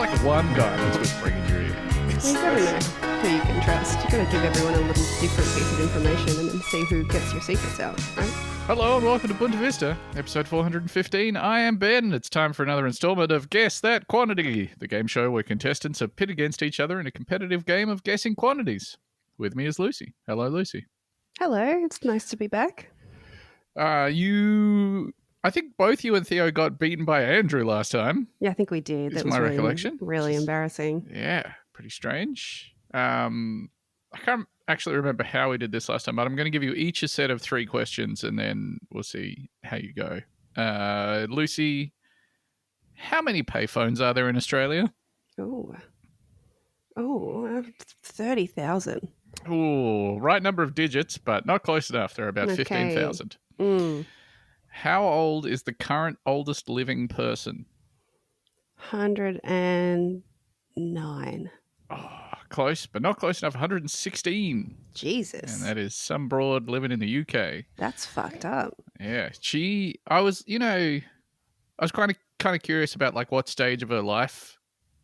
like one guy that's whispering in your ear. You gotta know who you can trust. You gotta give everyone a little different piece of information and then see who gets your secrets out, right? Hello and welcome to Bunta Vista, episode 415. I am Ben. It's time for another installment of Guess That Quantity, the game show where contestants are pit against each other in a competitive game of guessing quantities. With me is Lucy. Hello, Lucy. Hello, it's nice to be back. I think both you and Theo got beaten by Andrew last time. Yeah, I think we did. Is That was my really, recollection. really embarrassing. Yeah, pretty strange. I can't actually remember how we did this last time, but I'm going to give you each a set of 3 questions and then we'll see how you go. Lucy, how many payphones are there in Australia? Oh, 30,000. Oh, right number of digits, but not close enough. There are about 15,000. How old is the current oldest living person? 109. Oh, close, but not close enough. 116. Jesus. And that is some broad living in the UK. That's fucked up. Yeah. I was kind of curious about like what stage of her life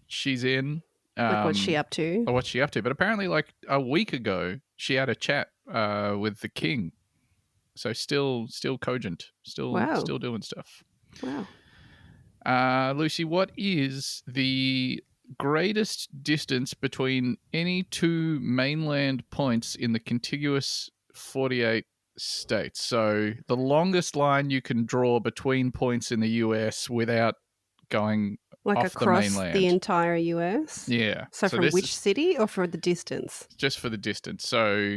she's in. Like what's she up to? Or what's she up to. But apparently like a week ago, she had a chat with the king. So still cogent, still doing stuff. Wow. Lucy, what is the greatest distance between any 2 mainland points in the contiguous 48 states? So the longest line you can draw between points in the US without going like off across the mainland. The entire US? Yeah. So from which city or for the distance? Just for the distance. So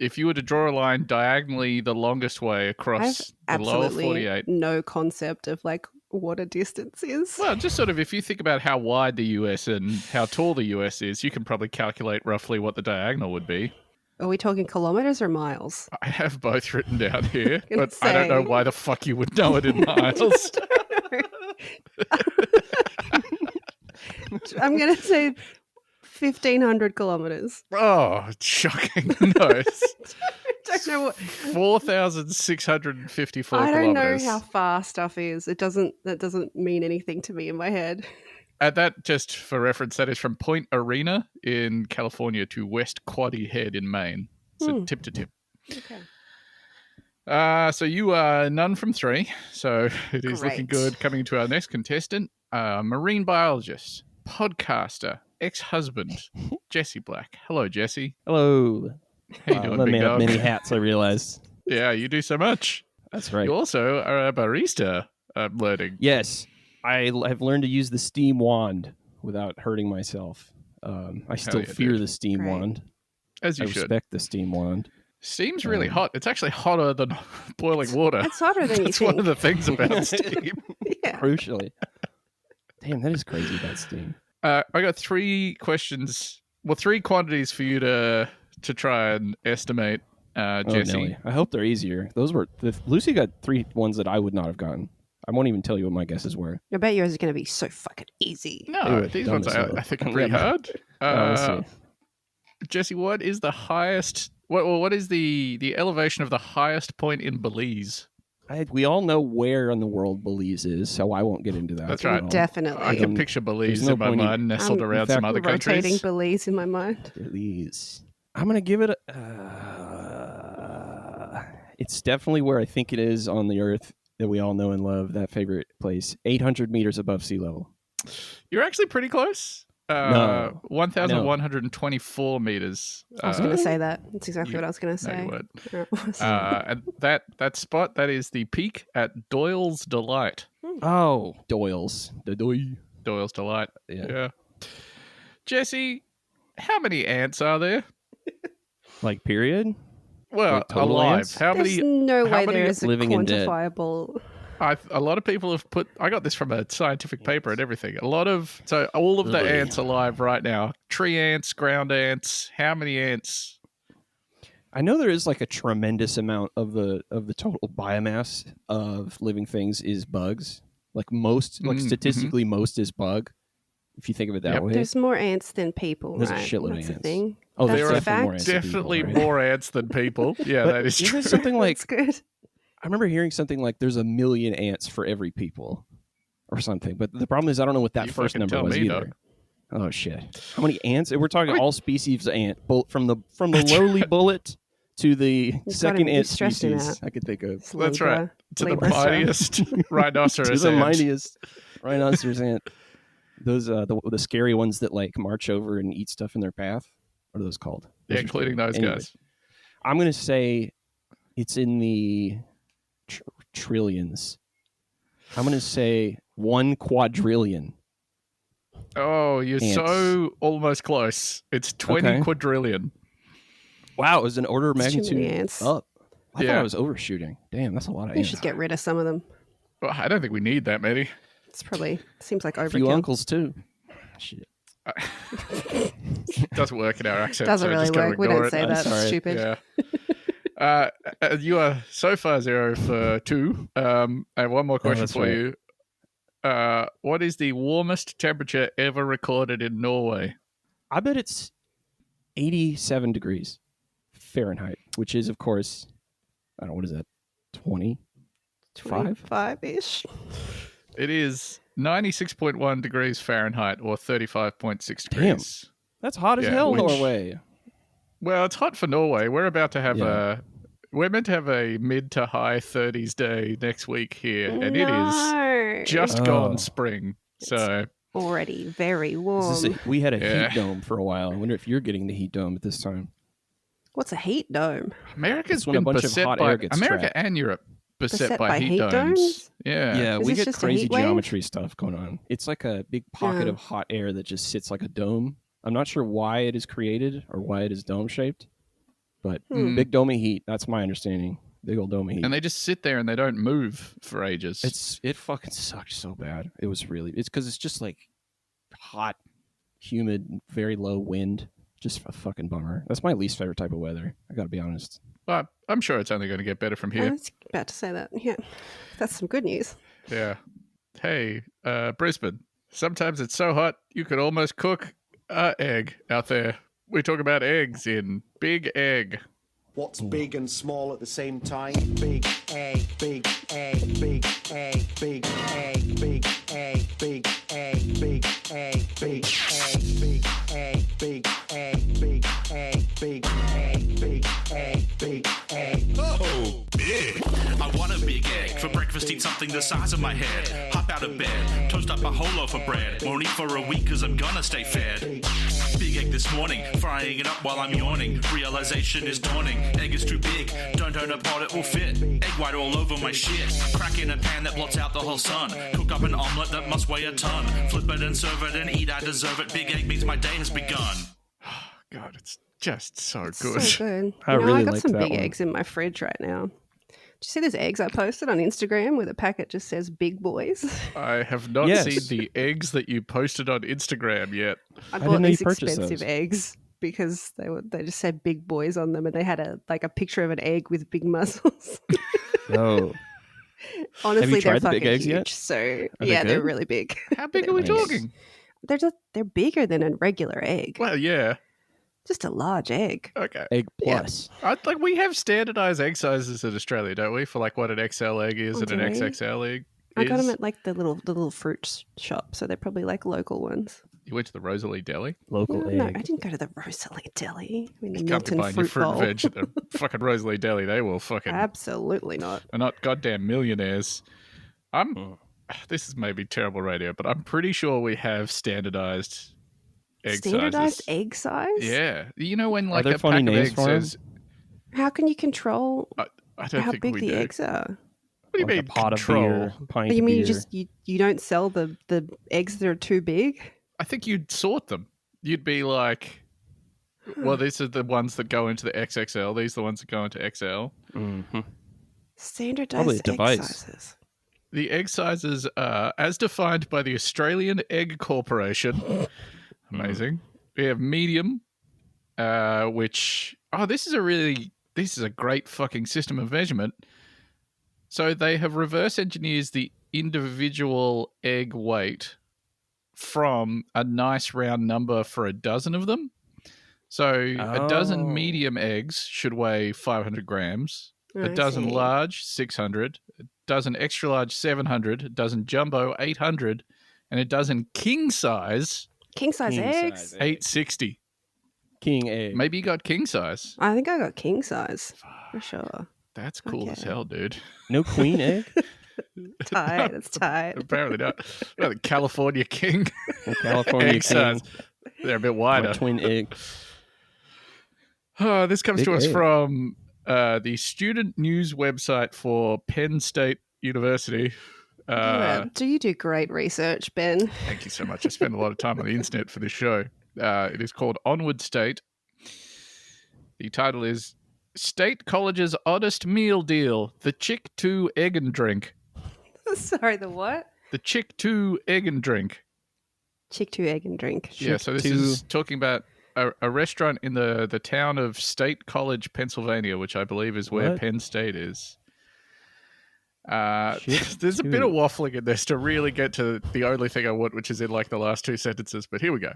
if you were to draw a line diagonally the longest way across the lower 48. No concept of like what a distance is. Well, just sort of if you think about how wide the US and how tall the US is, you can probably calculate roughly what the diagonal would be. Are we talking kilometres or miles? I have both written down here, but I don't know why the fuck you would know it in miles. I'm going to say 1,500 kilometres. Oh, shocking. No. Don't know what 4,654 I don't kilometres. know how far stuff is. That doesn't mean anything to me in my head. That, just for reference, that is from Point Arena in California to West Quoddy Head in Maine. So tip to tip. Okay. So you are none from 3. So it is looking Great. good. Coming to our next contestant, marine biologist, podcaster, ex-husband, Jesse Black. Hello, Jesse. Hello. How you doing, I'm a big man of dog? many hats, I realized. Yeah, you do so much. That's right. You also are a barista, I'm learning. Yes. I have learned to use the steam wand without hurting myself. I still yeah, fear dude. the steam Great. wand. As you I should. respect the steam wand. Steam's really hot. It's actually hotter than boiling water. It's hotter than you That's think. one of the things about steam. Yeah. Crucially. Damn, that is crazy about steam. I got 3 questions. Well, 3 quantities for you to try and estimate, Jesse. Nelly. I hope they're easier. Lucy got 3 ones that I would not have gotten. I won't even tell you what my guesses were. I bet yours is going to be so fucking easy. No, Ooh, these dumb ones as hell. I think are pretty hard. Let's see. Jesse, what is the highest? What is the elevation of the highest point in Belize? We all know where in the world Belize is, so I won't get into that. That's at right. all. Definitely. I can picture Belize there's no in my point in- mind, nestled I'm around some other rotating countries. Belize in my mind. Belize. I'm going to give it it's definitely where I think it is on the earth that we all know and love, that favorite place, 800 meters above sea level. You're actually pretty close. No. 1,124 meters. I was going to say that. That's exactly what I was going to No, say. you weren't. Yeah, it was. And that spot, that is the peak at Doyle's Delight. Oh, Doyle's. Doyle's Delight. Yeah. Yeah. Jesse, how many ants are there? Like, period? Well, Like total alive. ants? How There's many? no how way many there is a living and dead? quantifiable. A lot of people have put. I got this from a scientific paper and everything. All of the ants alive right now. Tree ants, ground ants. How many ants? I know there is like a tremendous amount of the total biomass of living things is bugs. Like statistically, most is bug. If you think of it that Yep. way. There's more ants than people, There's a right? shitload of That's the ants. thing. Oh, That's there a are fact. more ants than people, Definitely right? more ants than people. Yeah, But that is isn't true. there something like That's good. I remember hearing something like there's 1 million ants for every people, or something. But the problem is I don't know what that You first fucking number tell was me, either. dog. Oh shit! How many ants? We're talking I mean- all species of ant, from the lowly bullet to the second you ant stressed him species out. I could think of. It's That's right. Libra. To the Libra stuff. mightiest rhinoceros To the ant. mightiest rhinoceros ant. Those the scary ones that like march over and eat stuff in their path. What are those called? Yeah, Those are including scary. those Anyway, guys. I'm gonna say it's in the trillions. I'm gonna say 1 quadrillion. Oh, you're Ants. so almost close. It's 20 Okay. quadrillion. Wow, it was an order of That's too many magnitude ants. up. I thought Yeah. I was overshooting. Damn, that's a lot of You ants. should get rid of some of them. Well, I don't think we need that many. It's probably seems like A few overkill. uncles too. Shit. It doesn't work in our accent. Doesn't so really just gotta work. We ignore don't it. say I'm that. sorry. It's stupid. Yeah. You are so far 0 for 2. I have one more question that's for right. you. What is the warmest temperature ever recorded in Norway? I bet it's 87 degrees Fahrenheit, which is, of course, I don't know, what is that? 20? 25-ish. It is 96.1 degrees Fahrenheit or 35.6 degrees. That's hot as Yeah, hell, which- Norway. Well, it's hot for Norway. We're about to have Yeah. we're meant to have a mid to high 30s day next week here, and it is No. just Oh. gone spring. So already very warm. We had a Yeah. heat dome for a while. I wonder if you're getting the heat dome at this time. What's a heat dome? America's It's when a been bunch of beset hot by air gets America trapped. and Europe beset Beset by by heat heat domes. domes? Yeah. Yeah, Is we this get just a crazy heat wave? geometry stuff going on. It's like a big pocket Yeah. of hot air that just sits like a dome. I'm not sure why it is created or why it is dome shaped, but big dome of heat. That's my understanding. Big old dome of heat. And they just sit there and they don't move for ages. It fucking sucked so bad. It's because it's just like hot, humid, very low wind. Just a fucking bummer. That's my least favorite type of weather. I gotta be honest. But I'm sure it's only going to get better from I here. was about to say that. Yeah. That's some good news. Yeah. Hey, Brisbane. Sometimes it's so hot you could almost cook an egg out there. We talk about eggs in Big Egg. What's big and small at the same time? Big egg, big egg, big egg, big egg, big egg, big egg, big egg, big egg, big egg, big egg, big egg, big egg, big egg, big egg. Oh, big. I want a big egg. For breakfast, eat something the size of my head. Hop out of bed, toast up a whole loaf of bread. Won't eat for a week cause I'm gonna stay fed. Big egg this morning, frying it up while I'm yawning. Realization is dawning. Egg is too big, don't own a pot, it will fit. Egg white all over my shit. Crack in a pan that blots out the whole sun. Cook up an omelette that must weigh a ton. Flip it and serve it and eat, I deserve it. Big egg means my day has begun. God, it's just so It's good. so good. I You know, really I got liked some that big one. eggs in my fridge right now. Did you see those eggs I posted on Instagram where the packet just says big boys? I have not Yes. seen the eggs that you posted on Instagram yet. I didn't bought know you these purchased expensive those. eggs because they just said big boys on them and they had a picture of an egg with big muscles. Oh, Honestly, they're tried the fucking big eggs huge. yet? So they yeah, they're good? really big. How big are we Nice. talking? They're bigger than a regular egg. Well, yeah. Just a large egg. Okay. egg Yeah. plus. Like we have standardized egg sizes in Australia, don't we? For like what an XL egg is Oh, and an do we? XXL egg. I got is. them at like the little fruit shop, so they're probably like local ones. You went to the Rosalie Deli. Local No, egg. I didn't go to the Rosalie Deli. I mean, the You can't be Milton buying your fruit fruit bowl. and veg at the fucking Rosalie Deli. They will fucking Absolutely not. are not goddamn millionaires. This is maybe terrible radio, but I'm pretty sure we have standardized egg Standardized sizes. egg size? Yeah. You know when like there a funny pack of names eggs for 'em? says How can you control I don't how think big we the do. eggs are? What do you Like mean a pot control? of beer, pint You of mean beer. you don't sell the eggs that are too big? I think you'd sort them. You'd be like, well, these are the ones that go into the XXL. These are the ones that go into XL. Mhm. Standardized Probably a egg device. sizes. The egg sizes are as defined by the Australian Egg Corporation. Amazing. We have medium, which this is a great fucking system of measurement. So they have reverse engineered the individual egg weight from a nice round number for a dozen of them. So a dozen Oh. medium eggs should weigh 500 grams. A I dozen see. large, 600. A dozen extra large 700, a dozen jumbo 800, and a dozen king size King size eggs? 860. King egg. Maybe you got king size. I think I got king size for sure. That's cool as Okay. hell, dude. No queen egg? Tight. It's tight. Apparently not. Well, the California king. No California Egg king. size. They're a bit My wider. twin egg. Oh, this comes Big to us egg. from the student news website for Penn State University. Do you do great research, Ben? Thank you so much. I spend a lot of time on the internet for this show. It is called Onward State. The title is State College's Oddest Meal Deal, the Chick 2 Egg and Drink. Sorry, the what? The Chick 2 Egg and Drink. Chick 2 egg and drink. Yeah, so this is talking about a restaurant in the town of State College, Pennsylvania, which I believe is where What? Penn State is. Chick There's a bit 2. of waffling in this to really get to the only thing I want, which is in like the last two sentences, but here we go.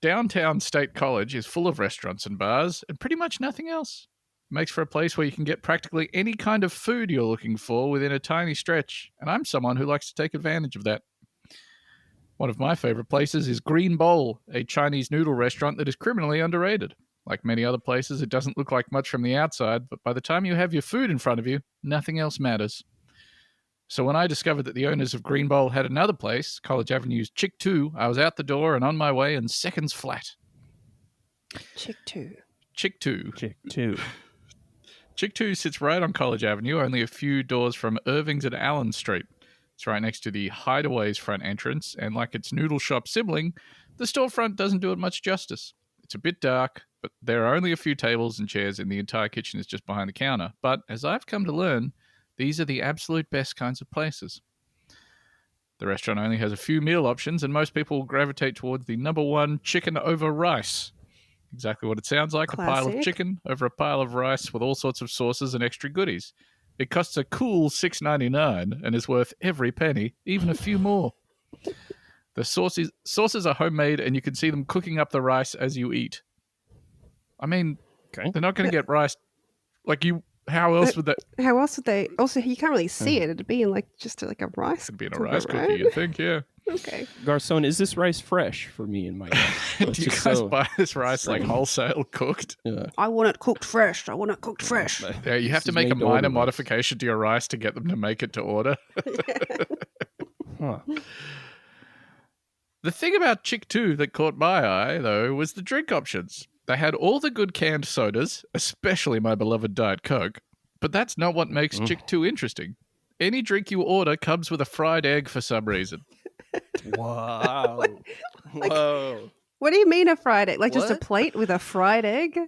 Downtown State College is full of restaurants and bars and pretty much nothing else. Makes for a place where you can get practically any kind of food you're looking for within a tiny stretch, and I'm someone who likes to take advantage of that. One of my favorite places is Green Bowl, a Chinese noodle restaurant that is criminally underrated. Like many other places, it doesn't look like much from the outside, but by the time you have your food in front of you, nothing else matters. So when I discovered that the owners of Green Bowl had another place, College Avenue's Chick 2, I was out the door and on my way in seconds flat. Chick 2. Chick 2. Chick 2. Chick 2 sits right on College Avenue, only a few doors from Irving's and Allen Street. It's right next to the Hideaway's front entrance, and like its noodle shop sibling, the storefront doesn't do it much justice. It's a bit dark, but there are only a few tables and chairs, and the entire kitchen is just behind the counter. But as I've come to learn, these are the absolute best kinds of places. The restaurant only has a few meal options, and most people gravitate towards the number one chicken over rice. Exactly what it sounds like, a pile of Classic. chicken over a pile of rice with all sorts of sauces and extra goodies. It costs a cool $6.99 and is worth every penny, even a few more. The sauces are homemade, and you can see them cooking up the rice as you eat. I mean, Okay. they're not going to get rice like you. How else would that? How else would they? Also, you can't really see it. It'd be in like just like a rice. It'd be in a cooker, rice cookie, right? you'd think, yeah. Okay. Garçon, is this rice fresh for me and my guests? Do you guys buy this rice like wholesale cooked? Yeah. I want it cooked fresh. I want it cooked fresh. Yeah, you have This to is make a made to order minor rice. modification to your rice to get them to make it to order. Huh. The thing about Chick 2 that caught my eye, though, was the drink options. They had all the good canned sodas, especially my beloved Diet Coke, but that's not what makes Chick 2 interesting. Any drink you order comes with a fried egg for some reason. Wow. Whoa. What do you mean a fried egg? Like just a What? plate with a fried egg?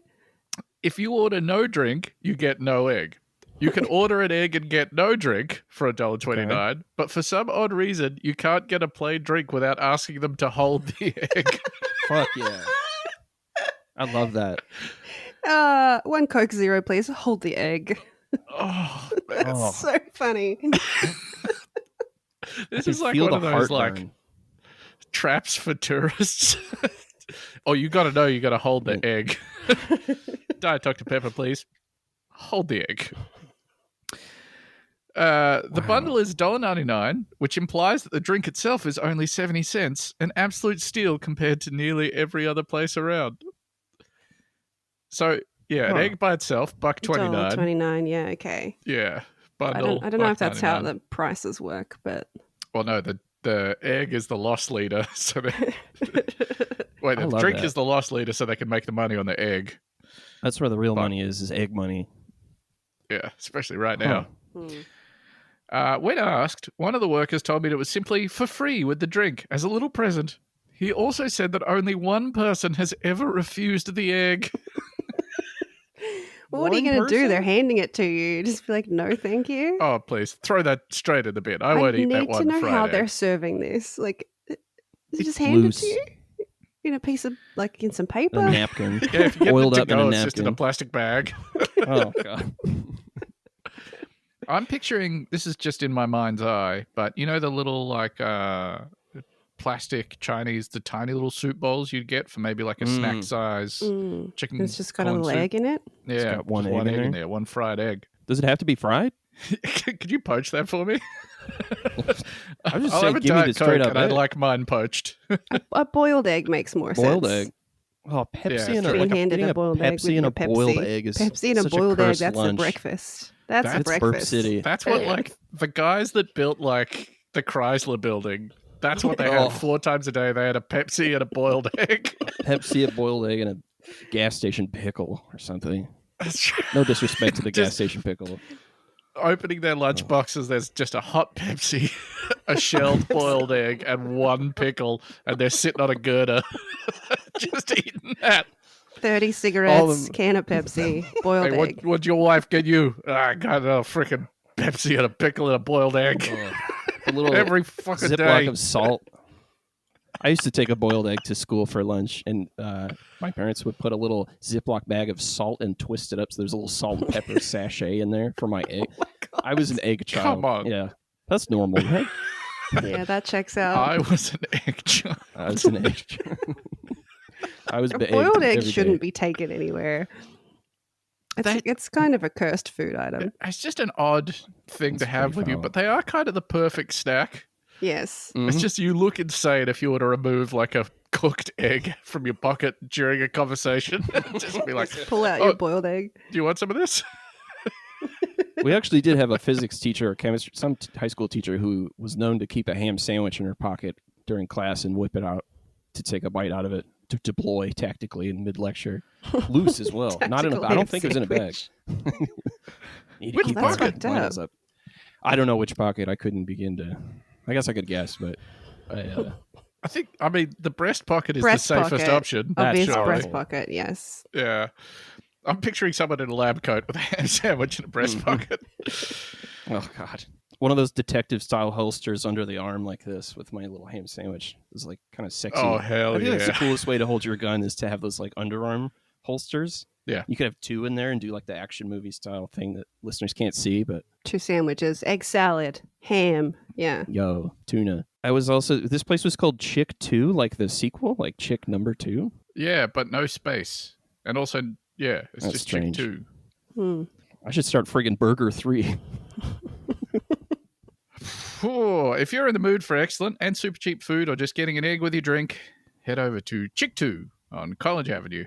If you order no drink, you get no egg. You can order an egg and get no drink for $1.29, but for some odd reason, you can't get a plain drink without asking them to hold the egg. Fuck yeah. I love that. 1 Coke Zero, please. Hold the egg. Oh, That's Oh. so funny. this I is can like feel one the of those like heartburn. traps for tourists. Oh, you got to know you got to hold the egg. Diet Dr. Pepper, please. Hold the egg. The bundle is $1.99, which implies that the drink itself is only 70 cents, an absolute steal compared to nearly every other place around. So, yeah, an Huh. egg by itself, $1.29. $1.29, yeah, okay. Yeah, I bundle. don't know if that's how $1.99. the prices work, but Well, no, the egg is the loss leader, so they... Wait, I the love drink that. is the loss leader, so they can make the money on the egg. That's where the real But- money is egg money. Yeah, especially right now. Huh. When asked, one of the workers told me it was simply for free with the drink as a little present. He also said that only one person has ever refused the egg. well, what are you One going to do? person? They're handing it to you. Just be like, no, thank you. Oh, please throw that straight in the bin. I won't eat that need to one know fried how egg. they're serving this. Like, they It's just hand loose. it to you in a piece of, like, in some A paper. napkin. Yeah, if you get Oiled them up to in a go, it's just in a napkin. plastic bag. Oh, God. I'm picturing, this is just in my mind's eye, but you know the little like plastic Chinese, the tiny little soup bowls you'd get for maybe like a snack size Mm. chicken. It's just got a corn little soup? egg in it. Yeah, got one just egg in egg in there? there, one fried egg. Does it have to be fried? Could you poach that for me? I was just I'll saying, have a give me Diet the straight Coke, up and I'd egg. like mine poached. A boiled egg makes more Boiled sense. egg. Oh, Pepsi Yeah, and a, true. like Green-handed getting a boiled egg with Pepsi and your a boiled Pepsi. egg is Pepsi and a such boiled egg, cursed that's lunch. the breakfast. That's the That's Burp breakfast. City. That's what Yeah. like the guys that built like the Chrysler building. That's what they Oh. had 4 times a day. They had a Pepsi and a boiled egg. Pepsi, a boiled egg, and a gas station pickle or something. That's No disrespect to the gas Just- station pickle. Opening their lunch boxes, there's just a hot Pepsi, a shelled boiled egg, and 1 pickle, and they're sitting on a girder, just eating that. 30 All cigarettes, them- can of Pepsi, boiled Hey, egg. what'd your wife get you? I got a freaking Pepsi and a pickle and a boiled egg A little every fucking Ziploc day. of salt. I used to take a boiled egg to school for lunch, and my parents would put a little Ziploc bag of salt and twist it up so there's a little salt and pepper sachet in there for my egg. I was an egg child. Come on. Yeah, that's normal, right? Yeah, that checks out. I was an egg child. I was an egg child. I was A baked boiled egg every shouldn't day. be taken anywhere. They- It's kind of a cursed food item. It's just an odd thing It's to have pretty with you, foul. but they are kind of the perfect snack. Yes. It's Mhm. just you look insane if you were to remove like a cooked egg from your pocket during a conversation. Just be like, Pull out "Oh, your boiled egg. do you want some of this? We actually did have a physics teacher, or chemistry, some high school teacher who was known to keep a ham sandwich in her pocket during class and whip it out to take a bite out of it to deploy tactically in mid lecture, loose as well. Not in a. Tactical I don't ham think it was in a bag. sandwich. Need to Which keep pocket? my Fucked vitals up. I don't know which pocket. I couldn't begin to. I guess I could guess, but I mean, the breast pocket is Breast the safest pocket. option. Obvious surely. breast pocket, yes. Yeah. I'm picturing someone in a lab coat with a ham sandwich in a breast pocket. oh god, one of those detective style holsters under the arm like this with my little ham sandwich is like kind of sexy. Oh, hell I think that's the yeah. coolest way to hold your gun is to have those like underarm holsters. Yeah. You could have 2 in there and do like the action movie style thing that listeners can't see, but 2 sandwiches, egg salad, ham. Yeah. yo, tuna. I was also, this place was called Chick 2, like the sequel, like Chick number 2. Yeah, but no space. And also, yeah, it's That's just strange. Chick 2. Hmm. I should start friggin' Burger 3. If you're in the mood for excellent and super cheap food or just getting an egg with your drink, head over to Chick 2 on College Avenue.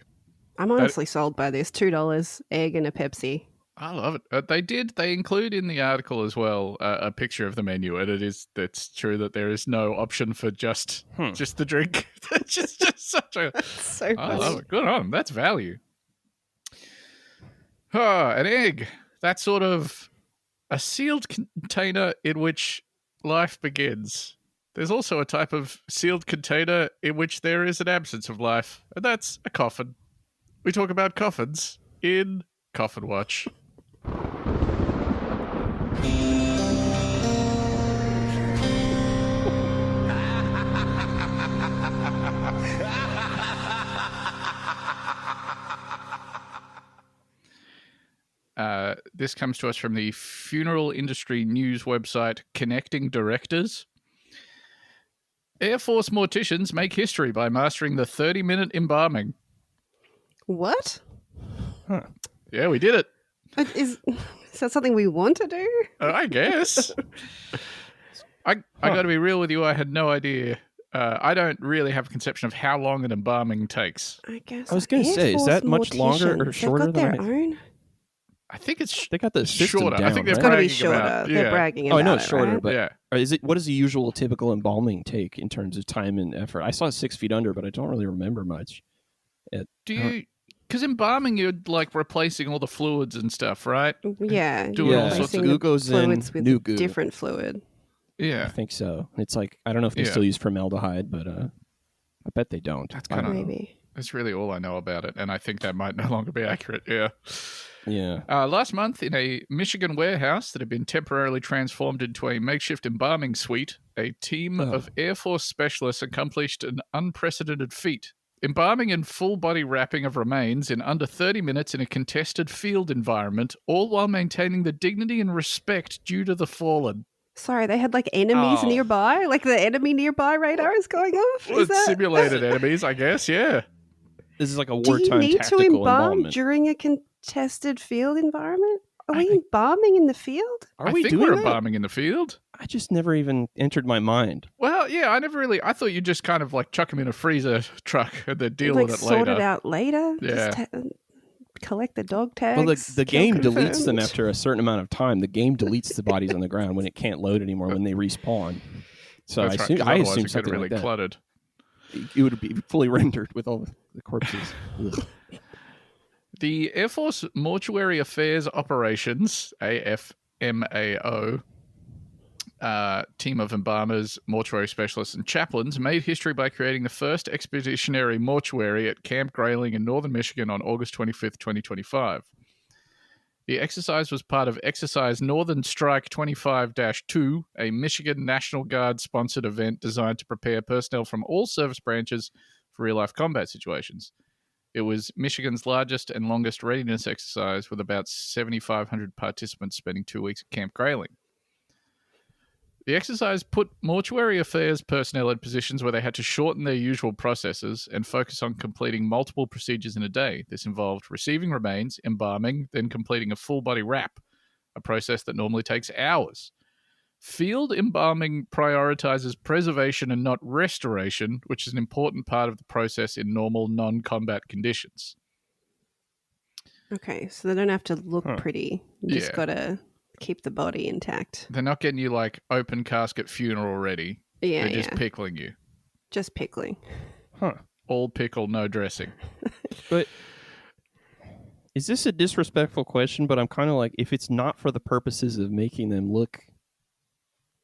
I'm honestly sold by this. $2, egg and a Pepsi. I love it. They include in the article as well a picture of the menu, and it's true that there is no option for just the drink. It's just such a. So I funny. love it. Good on 'em. That's value. An egg. That's sort of a sealed container in which life begins. There's also a type of sealed container in which there is an absence of life, and that's a coffin. We talk about coffins in Coffin Watch. This comes to us from the funeral industry news website Connecting Directors. Air Force morticians make history by mastering the 30-minute embalming. What? Yeah, we did it. Is that something we want to do? I guess. I got to be real with you. I had no idea. I don't really have a conception of how long an embalming takes. I guess. I was gonna Air say, is Force that much longer or morticians, shorter They've got than their I- own. I think it's They got the system shorter. down, I think they're It's right? got to be bragging shorter. about- They're yeah. bragging Oh, I about know it, it's shorter, right? but Yeah. or is it? What does the usual typical embalming take in terms of time and effort? I saw 6 feet under, but I don't really remember much. Do you? Because embalming, you're like replacing all the fluids and stuff, right? Yeah. Doing you're all sorts replacing of the goo goes in, fluids with new goo. different fluid. I Yeah, think so. It's like I don't know if they Yeah. still use formaldehyde, but I bet they don't. That's I kinda- don't know. Maybe. that's really all I know about it, and I think that might no longer be accurate. Yeah. Yeah. Last month, in a Michigan warehouse that had been temporarily transformed into a makeshift embalming suite, a team of Air Force specialists accomplished an unprecedented feat. Embalming and full-body wrapping of remains in under 30 minutes in a contested field environment, all while maintaining the dignity and respect due to the fallen. Sorry, they had like enemies Oh. nearby? Like the enemy nearby radar is going off? Well, Is it's that... simulated enemies, I guess, yeah. This is like a Do you wartime need to tactical embalm embalmment. during a contested field environment? Are we embalming in the field? Are I we think doing we're that? embalming in the field. I just never even entered my mind. Well, yeah, I thought you just kind of like chuck them in a freezer truck and then deal Like with it sort later. it out later? Yeah. Just collect the dog tags? Well, the kill game deletes them confirmed? after a certain amount of time. The game deletes the bodies on the ground when it can't load anymore when they respawn. So That's I right, assume, 'cause I otherwise assume it get something really like that. cluttered. It would be fully rendered with all the corpses. Ugh. The Air Force Mortuary Affairs Operations, AFMAO, team of embalmers, mortuary specialists, and chaplains made history by creating the first expeditionary mortuary at Camp Grayling in northern Michigan on August 25th, 2025. The exercise was part of Exercise Northern Strike 25-2, a Michigan National Guard sponsored event designed to prepare personnel from all service branches for real-life combat situations. It was Michigan's largest and longest readiness exercise, with about 7,500 participants spending 2 weeks at Camp Grayling. The exercise put mortuary affairs personnel in positions where they had to shorten their usual processes and focus on completing multiple procedures in a day. This involved receiving remains, embalming, then completing a full-body wrap, a process that normally takes hours. Field embalming prioritizes preservation and not restoration, which is an important part of the process in normal non-combat conditions. Okay, so they don't have to look Huh. pretty. You just Yeah. got to keep the body intact. They're not getting you like open casket funeral ready. Yeah, They're just yeah. pickling you. Just pickling. Huh. All pickle, no dressing. But is this a disrespectful question? But I'm kind of like, if it's not for the purposes of making them look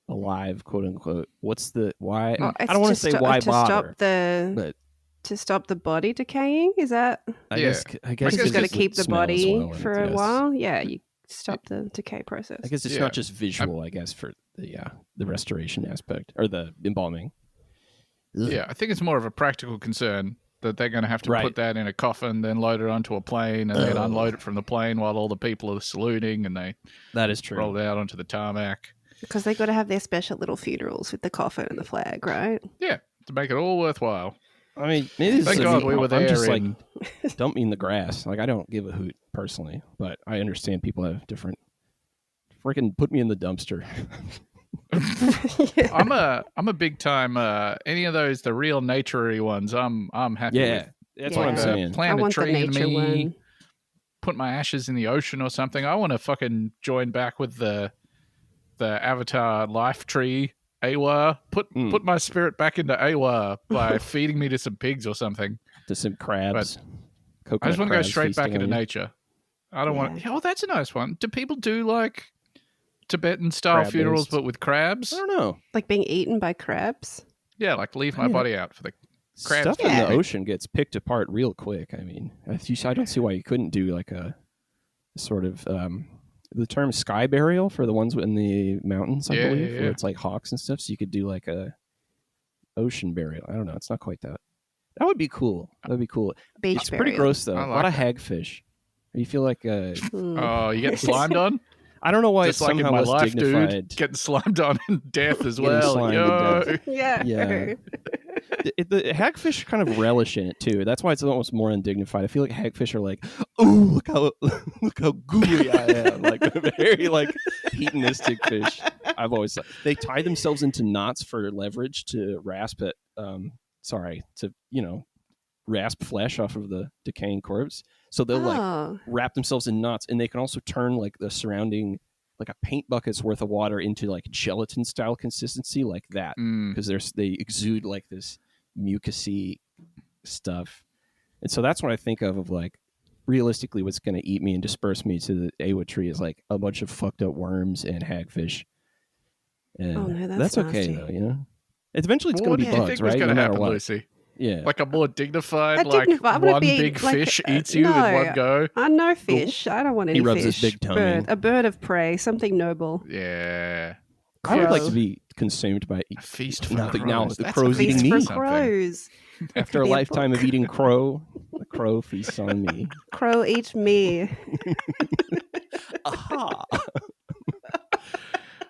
alive, quote unquote, what's the why? Oh, I don't want to say why to bother, stop the but to stop the body decaying. Is that I Yeah. guess I I guess guess you just got to it's keep the smell as body well, and for a yes. while? Yeah, you stop the decay process. I guess it's Yeah. not just visual. I guess for the restoration aspect or the embalming. Ugh. Yeah, I think it's more of a practical concern that they're going to have to Right. put that in a coffin, then load it onto a plane, and then unload it from the plane while all the people are saluting, and they That is true. roll it out onto the tarmac. Because they got to have their special little funerals with the coffin and the flag, right? Yeah, to make it all worthwhile. I mean, it is. Thank God we were I'm there just in... like, dump me in the grass. Like, I don't give a hoot personally, but I understand people have different. Freaking put me in the dumpster. I'm a big time any of those the real naturey ones. I'm happy Yeah, with. that's Yeah. what I'm saying. I Plant a want the tree in nature me, one. put my ashes in the ocean or something. I want to fucking join back with the Avatar life tree. Awa, put my spirit back into Awa by feeding me to some pigs or something. To some crabs. I just want to go straight back into nature. nature. I don't want. Oh, that's a nice one. Do people do like Tibetan style Crab-based. funerals but with crabs? I don't know. Like being eaten by crabs? Yeah, like leave my mean, body out for the crabs. Stuff to in the eat. ocean gets picked apart real quick. I mean, I don't see why you couldn't do like a sort of the term sky burial for the ones in the mountains, I believe, yeah. where it's like hawks and stuff. So you could do like a ocean burial. I don't know. It's not quite that. That would be cool. That'd be cool. Beach It's burial. pretty gross though. I A lot like of hagfish. You feel like Oh, you getting slimed on? I don't know why Just it's like in somehow my less life, dignified. dude. Getting slimed on in death as Getting well. slimed in Yo. death. Yeah. Yeah. The hagfish kind of relish in it too. That's why it's almost more undignified. I feel like hagfish are like, "Ooh, look how gooey I am!" Like very like hedonistic fish. I've always thought they tie themselves into knots for leverage to rasp it. Rasp flesh off of the decaying corpse. So they'll like Oh. wrap themselves in knots, and they can also turn like the surrounding, like a paint bucket's worth of water into like gelatin style consistency, like that, because they exude like this mucousy stuff. And so that's what I think of like realistically what's going to eat me and disperse me to the Awa tree is like a bunch of fucked up worms and hagfish. And Oh, no, that's okay nasty. though, you know. Eventually it's What going do to you be bugs, think was right? going No to matter happen, what. Lucy? Yeah. Like a more dignified, A dignified- I wanna one be big like, fish eats you no. in one go. No fish. I don't want any He rubs fish. his big tongue in. A bird of prey, something noble. Yeah. I would like Crow. to be consumed by A feast for Now crows. the That's crow's a eating feast me. for Feast for something. crows. after a be a lifetime of book. eating crow. The crow feasts on me. Crow eat me. Aha!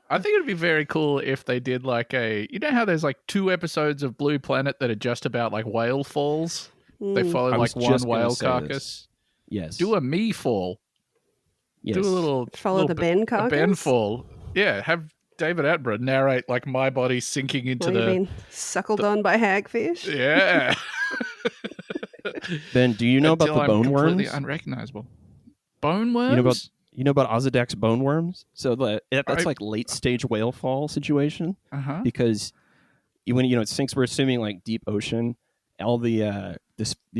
I think it'd be very cool if they did like you know how there's like 2 episodes of Blue Planet that are just about like whale falls? They follow I was like one just gonna whale say carcass. this. Yes. Do a me fall. Yes. Do a little Follow the Ben a carcass? Ben fall. Yeah, have David Attenborough narrate like my body sinking into What, the. you been suckled on by hagfish? Yeah. Ben, do you know about Until the I'm bone completely worms? unrecognizable. Bone worms? You know about Ozodac's bone worms? So that's like late stage whale fall situation Uh-huh. because when it sinks, we're assuming like deep ocean. All the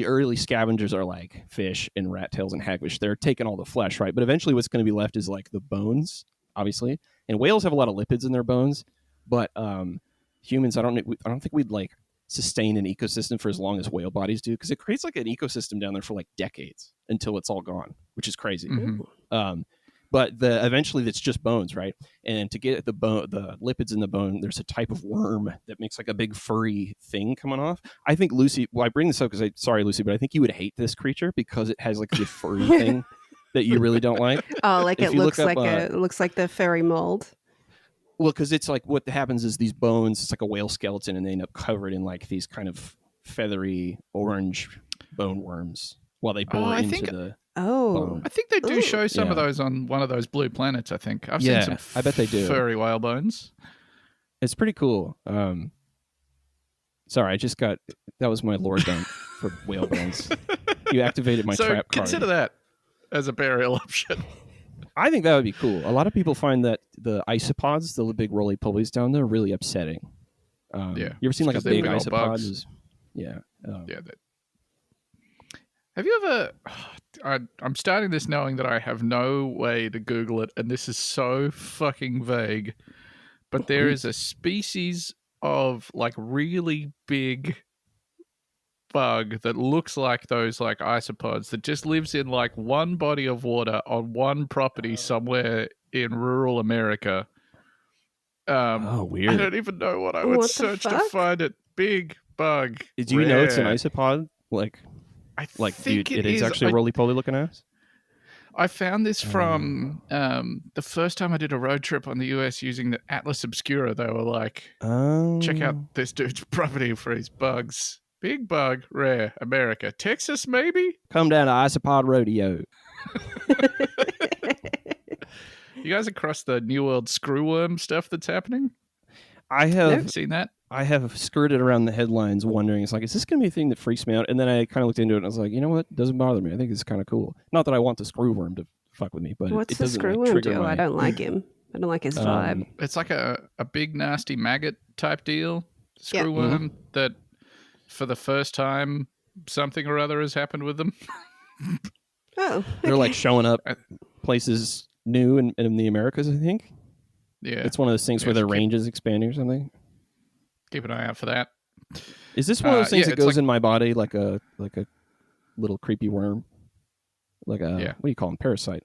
early scavengers are like fish and rat tails and hagfish. They're taking all the flesh, right? But eventually, what's going to be left is like the bones, obviously. And whales have a lot of lipids in their bones, but humans, I don't think we'd like sustain an ecosystem for as long as whale bodies do because it creates like an ecosystem down there for like decades until it's all gone, which is crazy. Mhm. But eventually that's just bones, right? And to get the lipids in the bone, there's a type of worm that makes like a big furry thing coming off. I think Lucy, I bring this up because sorry, Lucy, but I think you would hate this creature because it has like the furry thing that you really don't like. Oh, like If it you looks look up, like it looks like the furry mold. Well, because it's like what happens is these bones, it's like a whale skeleton, and they end up covered in like these kind of feathery orange bone worms while they bore into the bone. I think they do show some of Yeah. those on one of those blue planets, I think. I've Yeah, seen some I bet they do. furry whale bones. It's pretty cool. Sorry, that was my lore dump for whale bones. You activated my so trap card. consider that as a burial option. I think that would be cool. A lot of people find that the isopods, the big roly polies down there, are really upsetting. Yeah, You ever seen like a because they're big big old isopod? bugs. Yeah. Yeah. Have you ever? I'm starting this knowing that I have no way to Google it, and this is so fucking vague. But there is a species of like really big bug that looks like those like isopods that just lives in like one body of water on one property somewhere in rural America. Weird. I don't even know what I would What the search to fuck? find it. Big bug. Do you know it's an rare. isopod? I Like, think dude, it is actually a roly-poly looking ass? I found this from the first time I did a road trip on the US using the Atlas Obscura. They were like, check out this dude's property for his bugs. Big bug, rare, America. Texas, maybe? Come down to Isopod Rodeo. You guys across the New World screwworm stuff that's happening? I Have have you seen that? I have skirted around the headlines wondering, it's like, is this going to be a thing that freaks me out? And then I kind of looked into it and I was like, you know what? It doesn't bother me. I think it's kind of cool. Not that I want the screwworm to fuck with me, but What's it the doesn't like, screwworm trigger do? my... I don't like him. I don't like his vibe. It's like a big nasty maggot type deal. Yeah. Screwworm that for the first time something or other has happened with them. Oh, They're like showing up places new in the Americas, I think. Yeah. It's one of those things Yeah, where their so range is expanding or something. keep an eye out for that. Is this one of those things yeah, that it's goes like- in my body like a little creepy worm? Like a, Yeah. what do you call them? Parasite.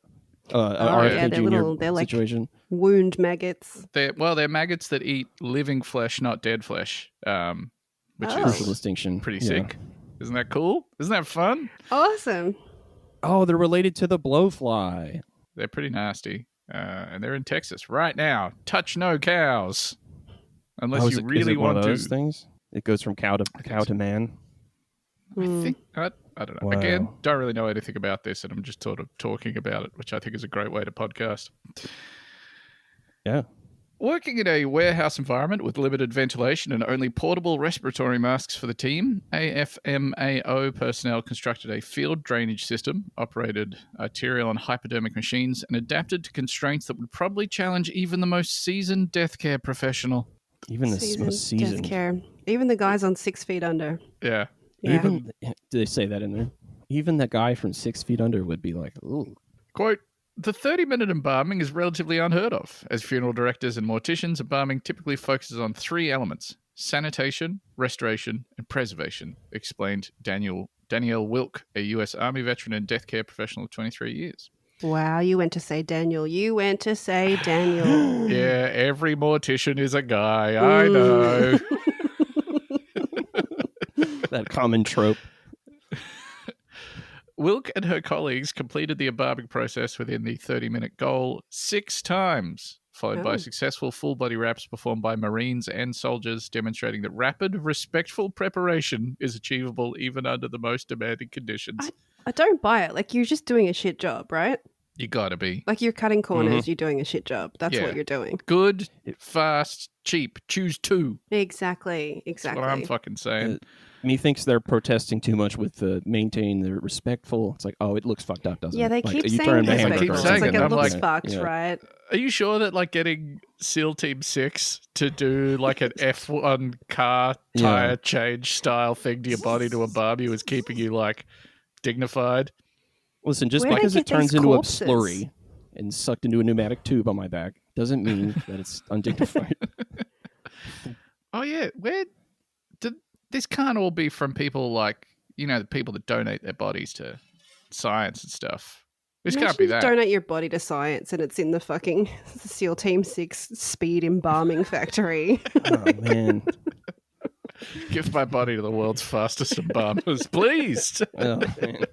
An yeah, RFK they're Junior little- they're like- situation. wound maggots. They're maggots that eat living flesh, not dead flesh, which Oh. Crucial is distinction. pretty Yeah. sick. Isn't that cool? Isn't that fun? Awesome. Oh, they're related to the blowfly. They're pretty nasty. And they're in Texas right now. Touch no cows. Unless Is you it really one want of those to. things? It goes from cow to man. I think I don't know. Wow. Again, don't really know anything about this, and I'm just sort of talking about it, which I think is a great way to podcast. Yeah. Working in a warehouse environment with limited ventilation and only portable respiratory masks for the team, AFMAO personnel constructed a field drainage system, operated arterial and hypodermic machines, and adapted to constraints that would probably challenge even the most seasoned death care professional. Even the most seasoned. death care. Even the guys on 6 feet under. Yeah. Yeah. Even do they say that in there? Even that guy from 6 feet under would be like, ooh. Quote, the 30-minute embalming is relatively unheard of. As funeral directors and morticians, embalming typically focuses on 3 elements: sanitation, restoration, and preservation, explained Danielle Wilk, a U.S. Army veteran and death care professional of 23 years. Wow, you went to say Daniel. You went to say Daniel. Yeah, every mortician is a guy. I know. That common trope. Wilk and her colleagues completed the embalming process within the 30-minute goal 6 times, followed by Oh. successful full-body wraps performed by Marines and soldiers, demonstrating that rapid, respectful preparation is achievable even under the most demanding conditions. I don't buy it. Like, you're just doing a shit job, right? You gotta be Like you're cutting corners, you're doing a shit job. That's Yeah. what you're doing. good, fast, cheap. Choose two. Exactly. That's what I'm fucking saying. Methinks they're protesting too much with the maintain. They're respectful. It's like, oh, it looks fucked up, doesn't Yeah, it? they Like, keep you saying turn to respectful. hamburger. keep It's saying like it. it I'm looks like, fucked, yeah. right? Are you sure that like getting SEAL Team 6 to do like an F1 car tire change style thing to your body to embalm you is keeping you like dignified? Listen, just Where do they because it get turns these into corpses? a slurry and sucked into a pneumatic tube on my back doesn't mean that it's undignified. Oh yeah, where did this can't all be from people like the people that donate their bodies to science and stuff. This Imagine can't be you that. donate your body to science and it's in the fucking SEAL Team 6 speed embalming factory. Oh, man. Give my body to the world's fastest embalmers, please. Oh, man.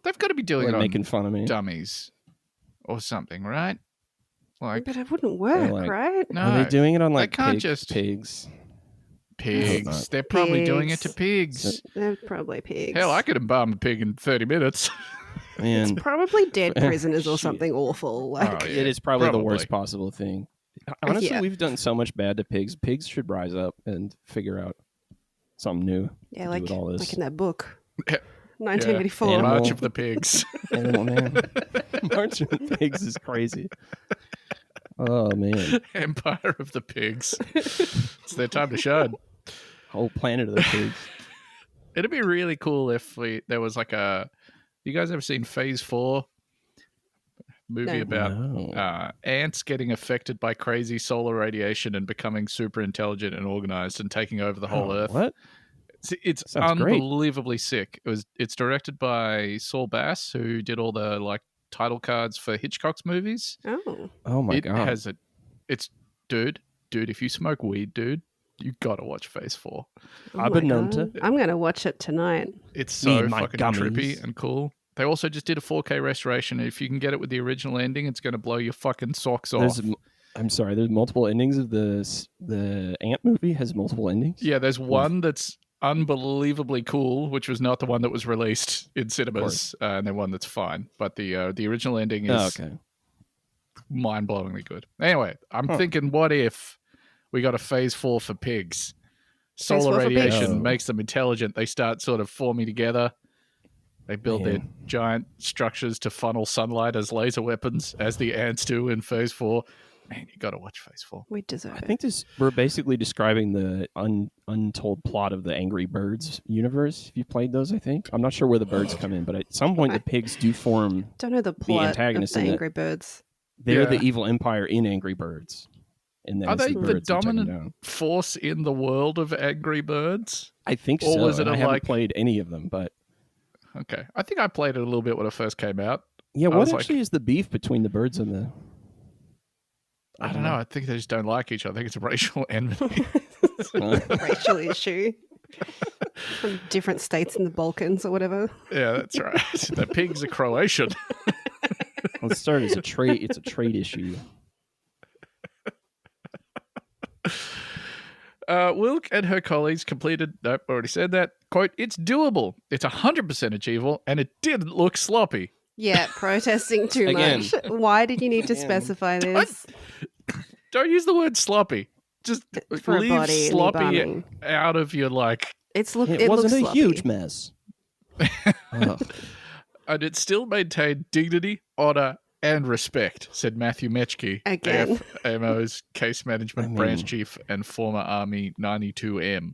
They've got to be doing They're it on making fun of me. dummies or something, right? Like But it wouldn't work, like- right? no, Are they doing it on like can't pigs? just- pigs? pigs. not. They're probably doing it to Pigs. pigs. They're probably pigs. Hell, I could embalm a pig in 30 minutes. Man, Probably dead prisoners or Shit. something awful. Like, Oh, yeah, it is probably the probably. worst possible thing. Honestly, Yeah. we've done so much bad to pigs. Pigs should rise up and figure out something new. yeah, to like, do with all this. like in that book. Yeah. 1984. Yeah. March Animal. of the Pigs. Animal Man. March of the Pigs is crazy. Oh man, Empire of the Pigs. It's their time to shine. whole planet of the pigs. It'd be really cool if there was like a. You guys ever seen Phase 4? Movie No. about No. ants getting affected by crazy solar radiation and becoming super intelligent and organized and taking over the whole Oh, Earth. What? It's Sounds great. unbelievably sick. It's directed by Saul Bass, who did all the like title cards for Hitchcock's movies. Oh. Oh my it god. has it's dude. If you smoke weed, dude, you gotta watch Phase 4. Oh I've my been known God. to. I'm going to watch it tonight. It's Me so and my fucking gummies. trippy and cool. They also just did a 4K restoration. If you can get it with the original ending, it's going to blow your fucking socks off. I'm sorry. There's multiple endings of the Ant movie. Has multiple endings. Yeah, there's one that's unbelievably cool, which was not the one that was released in cinemas, and then one that's fine. But the original ending is Oh, okay. mind-blowingly good. Anyway, I'm thinking, what if we got a Phase 4 for pigs? Phase 4 Solar for pigs? radiation Oh. makes them intelligent. They start sort of forming together. They build their Man. giant structures to funnel sunlight as laser weapons, as the ants do in Phase 4. Man, you got to watch Phase 4. We deserve I it. think we're basically describing the untold plot of the Angry Birds universe. If you played those, I think I'm not sure where the birds come in, but at some point the pigs do form. Don't know the plot of antagonist the in it. Angry Birds. They're Yeah. the evil empire in Angry Birds, and then Are it's they the the birds that take them dominant down. force in the world of Angry Birds? I think or so. was it and a, I haven't like- played any of them, but Okay. I think I played it a little bit when it first came out. yeah. I What was like- actually is the beef between the birds and the? I don't know. I think they just don't like each other. I think it's a racial enmity. Racial issue. From different states in the Balkans or whatever. Yeah, that's right. The pigs are Croatian. Let's start as a trade. It's a trade issue. Wilk and her colleagues completed, nope, already said that, quote, it's doable, it's 100% achievable, and it didn't look sloppy. Yeah, protesting too Again. much. Why did you need to Again. specify this? Don't use the word sloppy. Just For a leave body and sloppy embalming. out of your, like, It It wasn't looks a sloppy. huge mess. Ugh. and it still maintained dignity, honor, and respect, said Matthew Metchke, Again. AFMO's case management I mean- branch chief and former Army 92M.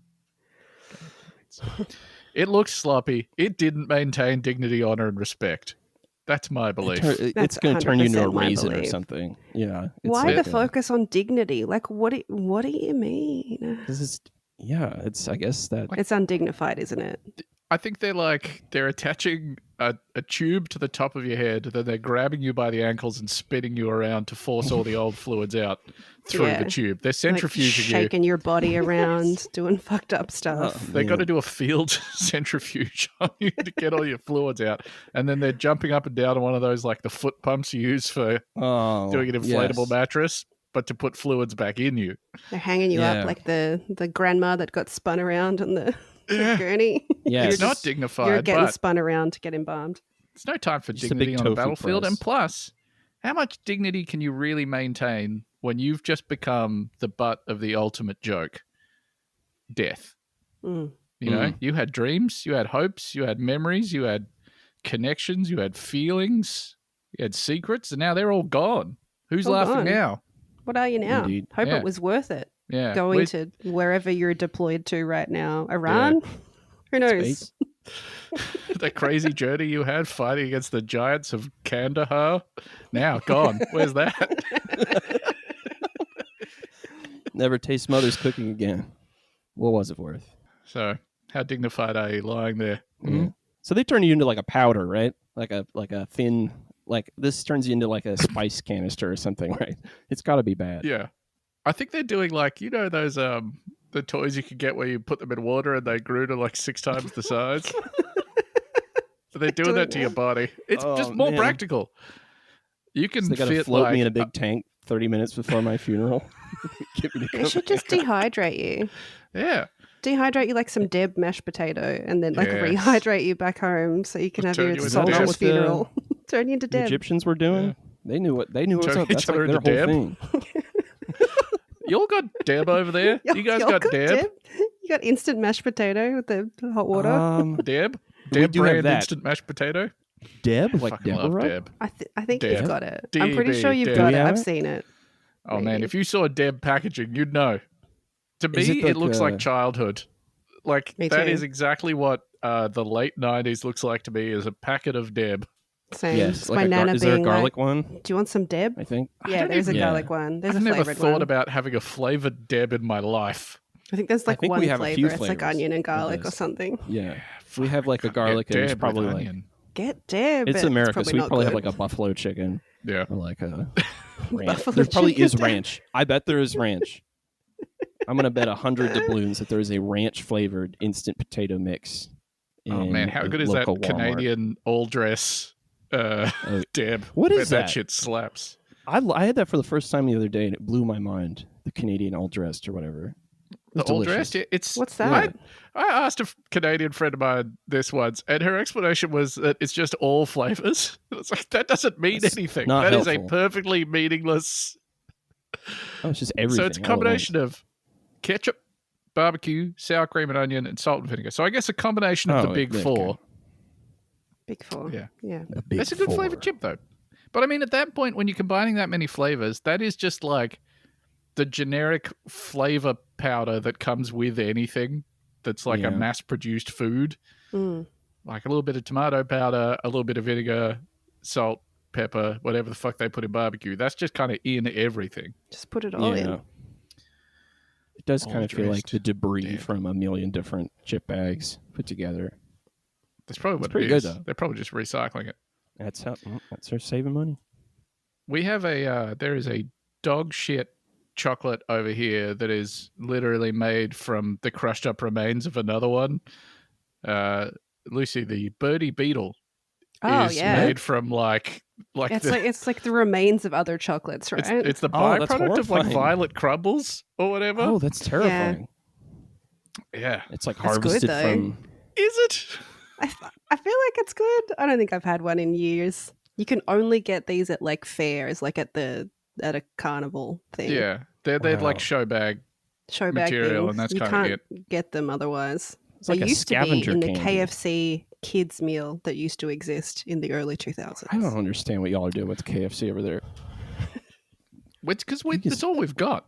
It looked sloppy. It didn't maintain dignity, honor, and respect. That's my belief. It's That's going to turn you into a 100% my raisin or belief. something. Yeah. Why it. the focus on dignity? Like, what do you mean? This is. Yeah. It's. I guess that. It's undignified, isn't it? I think they're attaching a tube to the top of your head, then they're grabbing you by the ankles and spinning you around to force all the old fluids out through Yeah. the tube. They're Like centrifuging you. shaking your body around, doing fucked up stuff. Oh, They got to man. do a field centrifuge on you to get all your fluids out, and then they're jumping up and down on one of those like the foot pumps you use for Oh, doing an inflatable yes. mattress, but to put fluids back in you. They're hanging you Yeah. up like the grandma that got spun around on the Yeah. gurney. Yes. It's not You're dignified, getting but spun around to get embalmed. There's no time for Just a big dignity on a tofu battlefield. press. And plus, how much dignity can you really maintain when you've just become the butt of the ultimate joke? Death. Mm. You know, you had dreams, you had hopes, you had memories, you had connections, you had feelings, you had secrets, and now they're all gone. Who's All laughing gone. now? What are you now? Indeed. Hope Yeah. it was worth it. Yeah. Going to wherever you're deployed to right now. Iran? Who knows? Space. the crazy journey you had fighting against the giants of Kandahar, now gone. Where's that? Never taste mother's cooking again. What was it worth? So, how dignified are you lying there? Yeah. So they turn you into like a powder, right? Like a thin, like this turns you into like a spice canister or something, right? It's got to be bad. Yeah. I think they're doing like, you know, those the toys you could get where you put them in water and they grew to like 6 times the size. So they're doing that to your body. It's just more practical. You can So they got to fit float like, me in a big tank 30 minutes before my funeral. Get me to They come should just dehydrate you. yeah. Dehydrate you like some Deb mashed potato and then like Yes. rehydrate you back home so you can have Turn your you into soldier's Deb. What funeral. Turn you into the Deb. Egyptians were doing. Yeah. They knew what was Turn up. That's each other like their whole into Deb. thing. You all got Deb over there? You guys Y'all got Deb? You got instant mashed potato with the hot water. Deb? We Deb do have brand that. instant mashed potato? Deb, I like fucking love Deborah. Deb. I think Deb. you've got it. I'm pretty DB, sure you've Deb. got Do it. we have I've it? seen it. Oh man, Maybe. if you saw Deb packaging, you'd know. To Is me, it it looks like like childhood. Like Me that too. is exactly what the late '90s looks like to me, is a packet of Deb. Same. Yes, It's like my a nana is there a being garlic like, one? do you want some Deb? I think. Yeah, don't there's a even- garlic one. There's I've a never flavored thought one. about having a flavored Deb in my life. I think there's like think one we have a flavor. few It's like flavors onion and of garlic or this. something. Yeah, we have like a garlic, Yeah, and it's Deb with probably like onion. Get Deb. it's but America, so we not probably have good. like a buffalo chicken Yeah. or like a ranch. Buffalo There probably chicken is Deb. ranch. I bet there is ranch. I'm gonna bet 100 doubloons that there is a ranch flavored instant potato mix. Oh man, how in good is that local Walmart. Canadian all dress Deb? What is Bet that? shit slaps. I had that for the first time the other day, and it blew my mind. The Canadian all dressed or whatever. It The was all delicious. dressed? It's What's that? I asked a Canadian friend of mine this once, and her explanation was that it's just all flavors. It's like that doesn't mean That's anything. not That is a helpful. perfectly meaningless. Oh, it's just everything. So it's a all at once. combination of ketchup, barbecue, sour cream and onion, and salt and vinegar. So I guess a combination of the Oh, big okay. four. Big Four. Yeah. Yeah. The big That's a good four. flavored chip, though. But I mean, at that point, when you're combining that many flavors, that is just like the generic flavor powder that comes with anything that's like Yeah. a mass-produced food. Mm. Like a little bit of tomato powder, a little bit of vinegar, salt, pepper, whatever the fuck they put in barbecue. That's just kind of in everything. Just put it all in. It does All kind of feel like dressed the debris Deb. from a million different chip bags put together. That's probably what pretty it good, is. though. They're probably just recycling it. That's how. That's her saving money. We have there is a dog shit chocolate over here that is literally made from the crushed up remains of another one. Lucy, the birdie beetle Oh is yeah. made from like It's like the remains of other chocolates, right? it's the Oh, that's byproduct of like horrifying. violet crumbles or whatever. Oh, that's terrifying. Yeah. It's like That's good, harvested though. from. Is it? I feel like it's good. I don't think I've had one in years. You can only get these at like fairs, like at a carnival thing. Yeah. They're Wow. like show bag. Show bag material, things. and that's you kinda can't get them otherwise. It's like they a used to be scavenger in the candy. KFC kids meal that used to exist in the early 2000s. I don't understand what y'all are doing with KFC over there. Because think that's all we've got.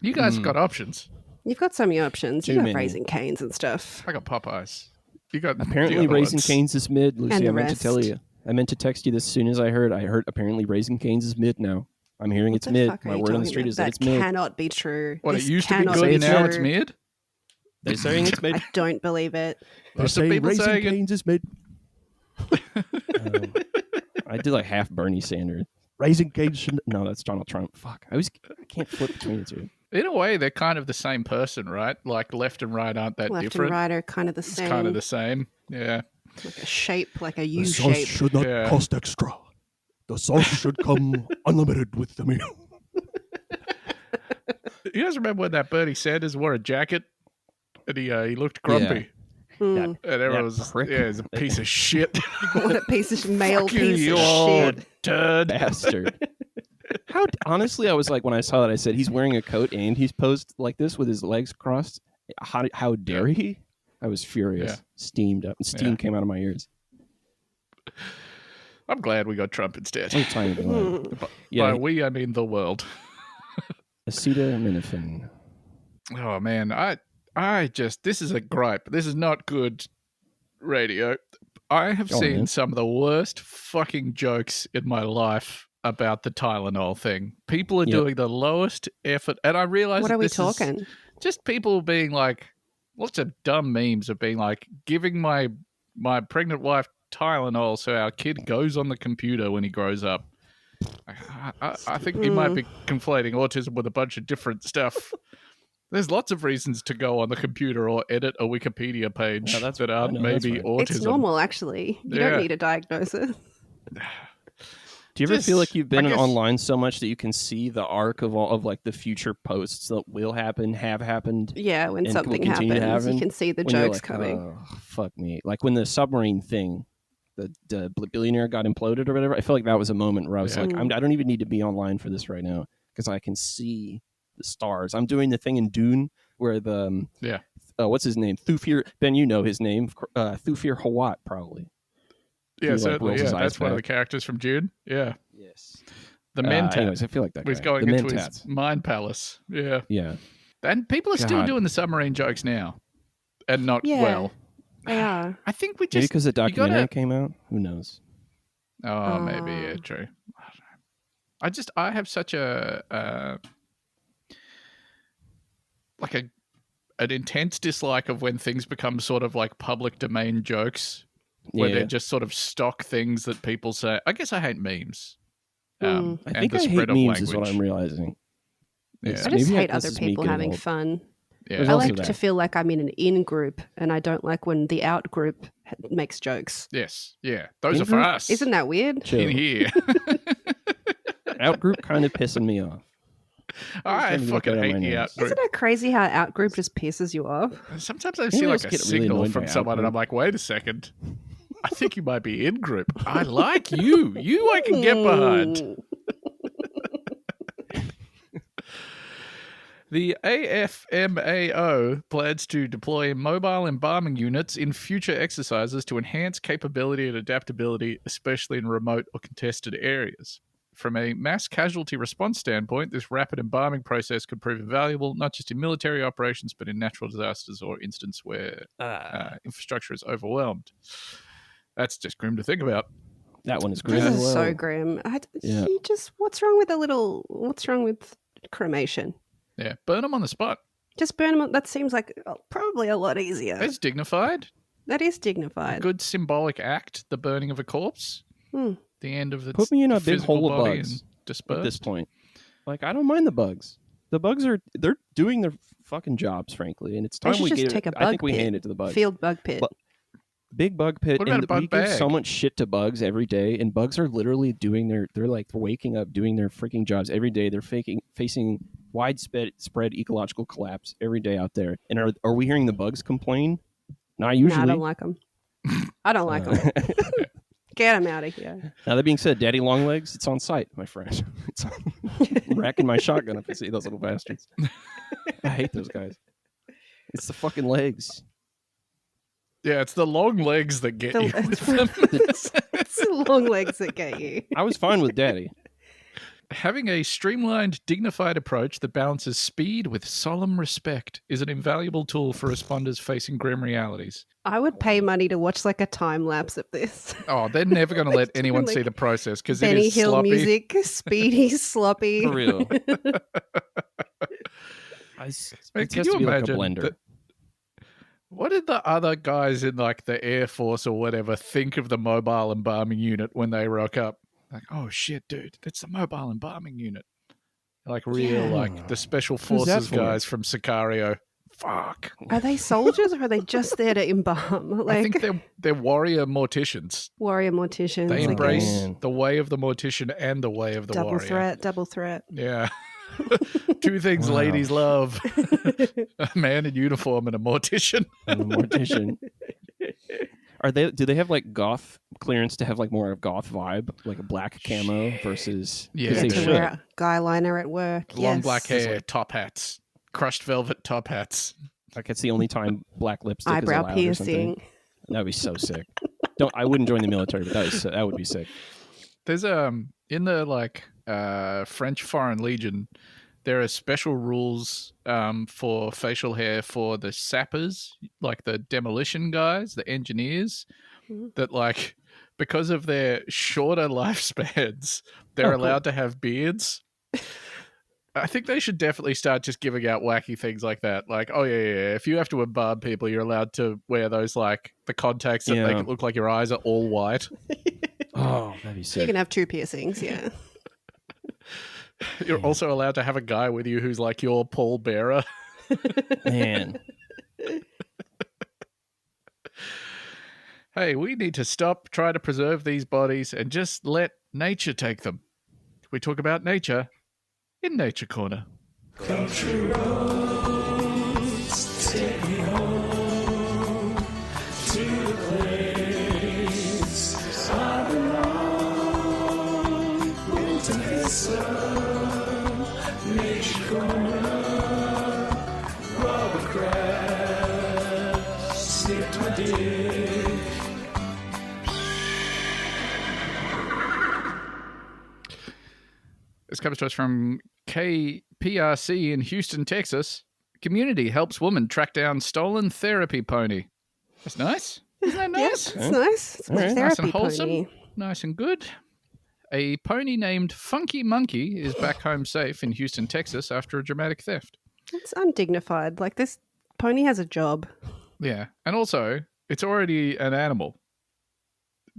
You guys have got options. You've got so many options. Too You got many. Raising Canes and stuff. I got Popeyes. You got Apparently, the other Raising ones. Cane's is mid. Lucy, And the I meant to tell rest. you. I meant to text you this as soon as I heard. I heard apparently Raising Cane's is mid now. I'm hearing What it's the mid. fuck are My you word on the talking street about? is that it's mid. Cannot be true. What, This it used to be cannot good, now true. it's mid? They're saying it's mid. I don't believe it. Lots of people saying it. Cane's is mid. I did like half Bernie Sanders. Raising Cane's should no, that's Donald Trump. Fuck, I can't flip between the two. In a way, they're kind of the same person, right? Like left and right aren't that Left different. and right are kind of the It's same. kind of the same. Yeah. Like a shape, like a U The sauce shape. should not Yeah. cost extra. The sauce should come unlimited with the meal. You guys remember when that Bernie Sanders wore a jacket and he looked grumpy? Mm. And everyone was prick. yeah, he's a piece of shit. What a piece of male Fuck you, piece you of old shit. turd. Bastard. Honestly, I was like, when I saw that, I said, he's wearing a coat and he's posed like this with his legs crossed. How dare he? I was furious. Yeah. Steamed up. Steam came out of my ears. I'm glad we got Trump instead. What time is it? By Yeah, we, I mean the world. acetaminophen. Oh man, I just this is a gripe. This is not good radio. I have Go on, seen man. some of the worst fucking jokes in my life about the Tylenol thing. People are Yep. doing the lowest effort, and I realize What that are we this is talking? just people being like, lots of dumb memes of being like, giving my pregnant wife Tylenol so our kid goes on the computer when he grows up. I think you might be conflating autism with a bunch of different stuff. There's lots of reasons to go on the computer or edit a Wikipedia page Yeah, that's- that I aren't know, that's maybe right. autism. It's normal, actually. You Yeah. don't need a diagnosis. Do you ever feel like you've been I guess- online so much that you can see the arc of all of like the future posts that will happen, have happened? Yeah, when And something will continue to happens, you happen, can see the when you're jokes like, coming. "Oh, fuck me!" Like when the submarine thing, the billionaire got imploded or whatever. I feel like that was a moment where I was Yeah. like, I don't even need to be online for this right now because I can see the stars. I'm doing the thing in Dune where the Yeah. what's his name? Thufir. Ben, you know his name. Thufir Hawat, probably. Yeah, like, certainly. rolls Yeah, his eyes that's one of the back. characters from June. Yeah. Yes. The Mentat. Anyways, I feel like that was guy. going the into Mentats. his mind palace. Yeah. Yeah. And people are still God. doing the submarine jokes now. And not Yeah. well. They are. I think we Maybe just. because the you gotta- documentary came out. Who knows? Oh, maybe. Yeah, true. I have such a. Like an intense dislike of when things become sort of like public domain jokes, where Yeah. they're just sort of stock things that people say. I guess I hate memes. I and think the I spread hate of memes is what language. I'm realizing. Yeah. It's- I just maybe hate this other is me people getting having old. fun. Yeah. There's I also like to that. feel like I'm in an in group, and I don't like when the out group makes jokes. Yes. Yeah. Those are for In-group? us. Isn't that weird? Chill. in here? Outgroup kind of pissing me off. I trying to get fucking that on hate my the nose. out group. Isn't it crazy how out group just pisses you off? Sometimes I Anyone see else like a get really signal annoyed from by someone, and out-group? I'm like, wait a second. I think you might be in group. I like you. You I can get behind. The AFMAO plans to deploy mobile embalming units in future exercises to enhance capability and adaptability, especially in remote or contested areas. From a mass casualty response standpoint, this rapid embalming process could prove invaluable, not just in military operations, but in natural disasters or instances where infrastructure is overwhelmed. That's just grim to think about. That one is great. This as is well. so grim. Yeah. What's wrong with cremation? Yeah, burn them on the spot. Just burn them. That seems like probably a lot easier. It's dignified. That is A dignified. good symbolic act, the burning of a corpse. Hmm. The end of the Put me in a big physical hole of body bugs and at disperse. this point. Like, I don't mind the bugs. The bugs they're doing their fucking jobs, frankly, and it's They time should we just get take it. a bug I think we pit. hand it to the bugs. Field bug pit. But- Big bug pit. What about and a bug we give so bag? much shit to bugs every day, and bugs are literally doing they're like waking up, doing their freaking jobs every day. They're facing widespread ecological collapse every day out there. And are we hearing the bugs complain? Not usually. Nah, I don't like them. I don't like them. Get them out of here. Now that being said, Daddy Longlegs, it's on site, my friend. It's I'm racking my shotgun if I see those little bastards. I hate those guys. It's the fucking legs. Yeah, it's the long legs that get you. It's with them. it's the long legs that get you. I was fine with Daddy. Having a streamlined, dignified approach that balances speed with solemn respect is an invaluable tool for responders facing grim realities. I would pay money to watch like a time lapse of this. Oh, they're never going to let Just anyone like see the process because it Benny is Hill sloppy. music, speedy, sloppy. For real. Man, It can has you to be like a imagine blender. that- What did the other guys in like the Air Force or whatever think of the mobile embalming unit when they rock up? Like, oh shit, dude, that's the mobile embalming unit. Like real, Yeah. like the special that forces for? guys from Sicario. Fuck. Are they soldiers or are they just there to embalm? I Like think they're warrior morticians. warrior morticians. They I embrace guess. Man. the way of the mortician and the way of the double warrior. double threat. Yeah. Two things Wow. ladies love: a man in uniform and a mortician. I'm a mortician. Do they have like goth clearance to have like more of goth vibe, like a black camo versus? Yeah. 'cause they to should. wear a guy liner at work. Long yes. black hair, top hats, crushed velvet top hats. Like it's the only time black lipstick is Eyebrow allowed or something. piercing. That'd be so sick. I wouldn't join the military, but that would be sick. There's in the French Foreign Legion, there are special rules for facial hair for the sappers, like the demolition guys, the engineers, that like because of their shorter lifespans, they're allowed to have beards. I think they should definitely start just giving out wacky things like that. Like, oh yeah, if you have to embalm people, you're allowed to wear those like the contacts that make it look like your eyes are all white. Oh, that'd be You sick. can have 2 piercings, yeah. You're also allowed to have a guy with you who's like your pallbearer. Man. Hey, we need to stop, try to preserve these bodies, and just let nature take them. We talk about nature in Nature Corner. This comes to us from KPRC in Houston, Texas. Community helps woman track down stolen therapy pony. That's nice. Isn't that nice? Yes, it's nice. It's my Alright. Nice therapy and wholesome. pony. Nice and good. A pony named Funky Monkey is back home safe in Houston, Texas after a dramatic theft. It's undignified. Like, this pony has a job. Yeah. And also, it's already an animal.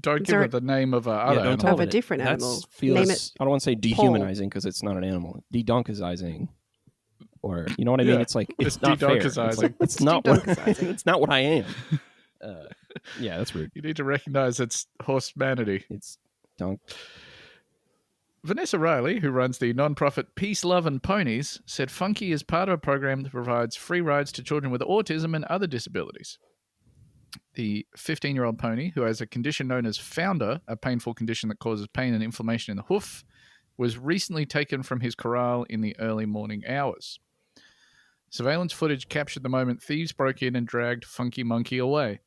Don't Is give there it the name of a other don't animal. tell Of a it. different That's animal. feels- Name it I don't want to say dehumanizing because it's not an animal. De-donkizing. Or, you know what I mean? Yeah. It's like, It's it's not fair. It's, de-donkizing. like, it's not what, it's not what I am. Yeah, that's rude. You need to recognize its horsemanity. It's donk. Vanessa Riley, who runs the nonprofit Peace, Love and Ponies, said Funky is part of a program that provides free rides to children with autism and other disabilities. The 15-year-old pony, who has a condition known as founder, a painful condition that causes pain and inflammation in the hoof, was recently taken from his corral in the early morning hours. Surveillance footage captured the moment thieves broke in and dragged Funky Monkey away.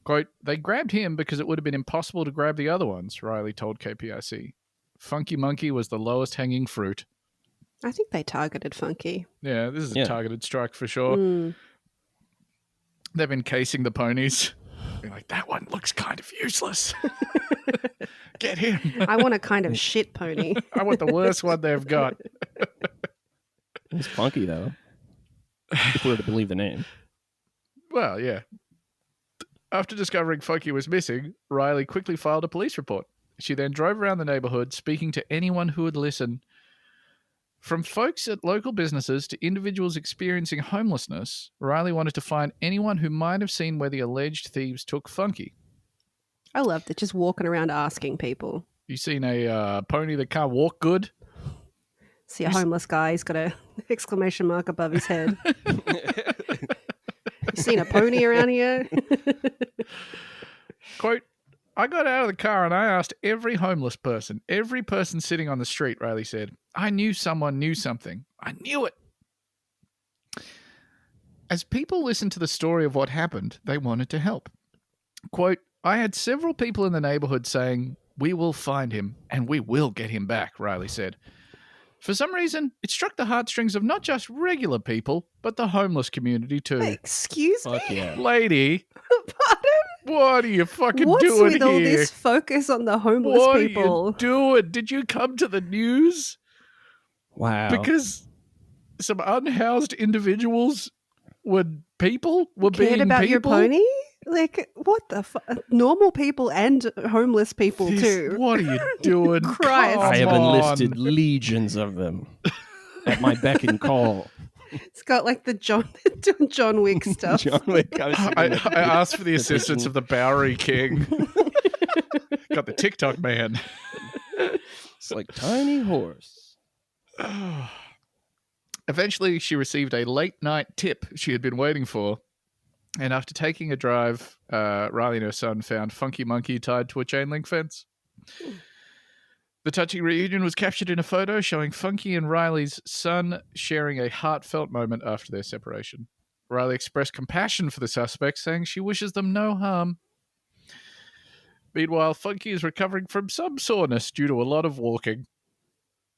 Quote, they grabbed him because it would have been impossible to grab the other ones, Riley told KPIC. Funky Monkey was the lowest hanging fruit. I think they targeted Funky. Yeah, this is a Yeah. targeted strike for sure. Mm. They've been casing the ponies. Being like, that one looks kind of useless. Get him. I want a kind of shit pony. I want the worst one they've got. It's funky, though. If we were to believe the name. Well, yeah. After discovering Funky was missing, Riley quickly filed a police report. She then drove around the neighborhood speaking to anyone who would listen. From folks at local businesses to individuals experiencing homelessness, Riley wanted to find anyone who might have seen where the alleged thieves took Funky. I love that, just walking around asking people. You seen a pony that can't walk good? See a homeless guy, he's got a exclamation mark above his head. You seen a pony around here? Quote, I got out of the car and I asked every homeless person, every person sitting on the street, Riley said. I knew someone knew something. I knew it. As people listened to the story of what happened, they wanted to help. Quote, I had several people in the neighborhood saying, we will find him and we will get him back, Riley said. For some reason, it struck the heartstrings of not just regular people, but the homeless community too. Excuse me? Fuck yeah. Lady, Pardon? what are you fucking What's doing with all here? this focus on the homeless What people? are you doing? Did you come to the news? Wow. Because some unhoused individuals were Cared being about your people? pony? Like, what the fuck? Normal people and homeless people This- too. What are you doing? Christ. Come I have on. enlisted legions of them at my beck and call. It's got like the John Wick stuff. John Wick. I, was thinking I that- asked for the assistance of the Bowery King. Got the TikTok man. It's like tiny horse. Eventually, she received a late night tip she had been waiting for. And after taking a drive, Riley and her son found Funky Monkey tied to a chain link fence. The touching reunion was captured in a photo showing Funky and Riley's son sharing a heartfelt moment after their separation. Riley expressed compassion for the suspects, saying she wishes them no harm. Meanwhile, Funky is recovering from some soreness due to a lot of walking.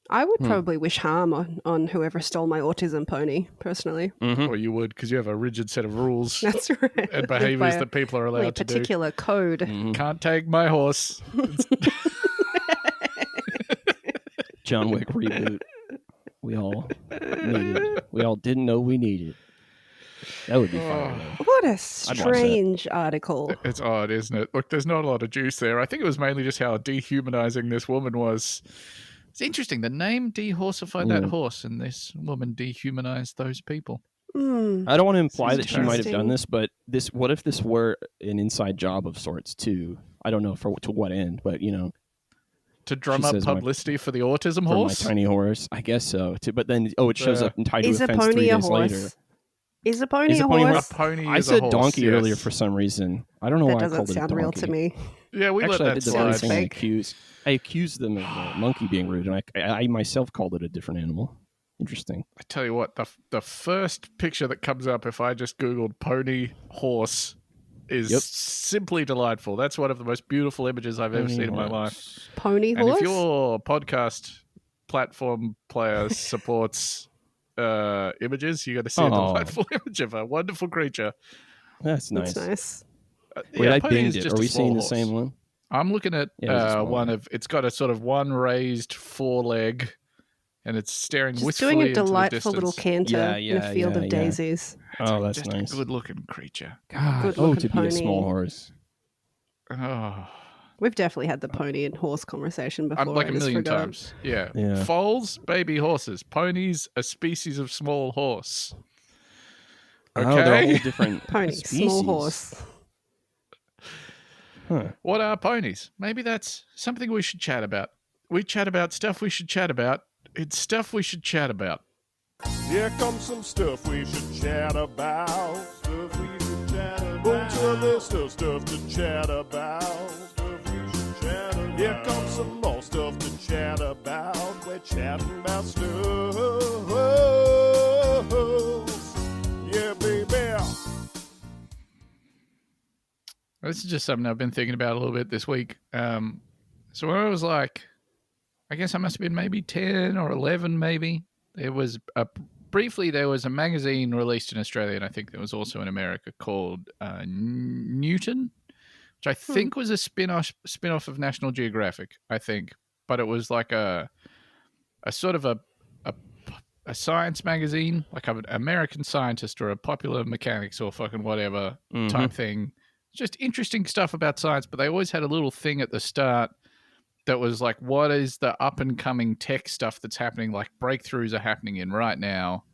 I would probably wish harm on whoever stole my autism pony, personally. Or you would, because you have a rigid set of rules That's right. and behaviors that people are allowed to do. Particular code. Can't take my horse. John Wick reboot. We all needed it. We all didn't know we needed it. That would be fun. What a strange article. It's odd, isn't it? Look, there's not a lot of juice there. I think it was mainly just how dehumanizing this woman was. It's interesting. The name dehorseified that horse, and this woman dehumanized those people. I don't want to imply that she might have interesting. done this, but what if this were an inside job of sorts too? I don't know to what end, but To drum She up says publicity for the autism for horse? my tiny horse, I guess so. But then it shows up and tied to a Is a fence 3 pony a days later. horse? Is a pony Is a a pony horse? A pony I is said a horse, donkey yes. earlier for some reason. I don't know That why I doesn't called it a sound donkey. real to me. Yeah, we Actually, I let did that the very slide. thing. Fake. I accused them of the monkey being rude, and I myself called it a different animal. Interesting. I tell you what, the first picture that comes up if I just Googled pony horse is simply delightful. That's one of the most beautiful images I've ever seen in my life. Pony And horse? if your podcast platform player supports images, you got to see a delightful image of a wonderful creature. That's nice. That's nice. Wait, I pony is binged it. just Are a we small seeing the horse. same one? I'm looking at Yeah, it's a small one one. of. It's got a sort of one raised foreleg, and it's staring Just wistfully doing a into the delightful little distance. canter Yeah, in a field of yeah. daisies. Oh, that's Just nice. a good-looking creature. God, good-looking to be a pony. small horse. Oh, We've definitely had the pony and horse conversation before. I'm like I a just million forgot. times. Yeah. Yeah. Foals, baby horses. Ponies, a species of small horse. Oh, they're all Okay. different Pony, species. small horse. Huh. What are ponies? Maybe that's something we should chat about. We chat about stuff we should chat about. It's stuff we should chat about. Here comes some stuff we should chat about. Stuff we should chat about. Bunch of this stuff to chat about. Stuff we should chat about. Here comes some more stuff to chat about. We're chatting about stuff. Yeah, baby. This is just something I've been thinking about a little bit this week. So when I was like, I guess I must have been maybe 10 or 11 maybe. There was there was a magazine released in Australia, and I think there was also in America, called Newton, which I think was a spin-off of National Geographic, I think. But it was like a sort of a science magazine, like an American scientist or a popular mechanics or fucking whatever type thing. Just interesting stuff about science, but they always had a little thing at the start that was like, what is the up and coming tech stuff that's happening? Like breakthroughs are happening in right now.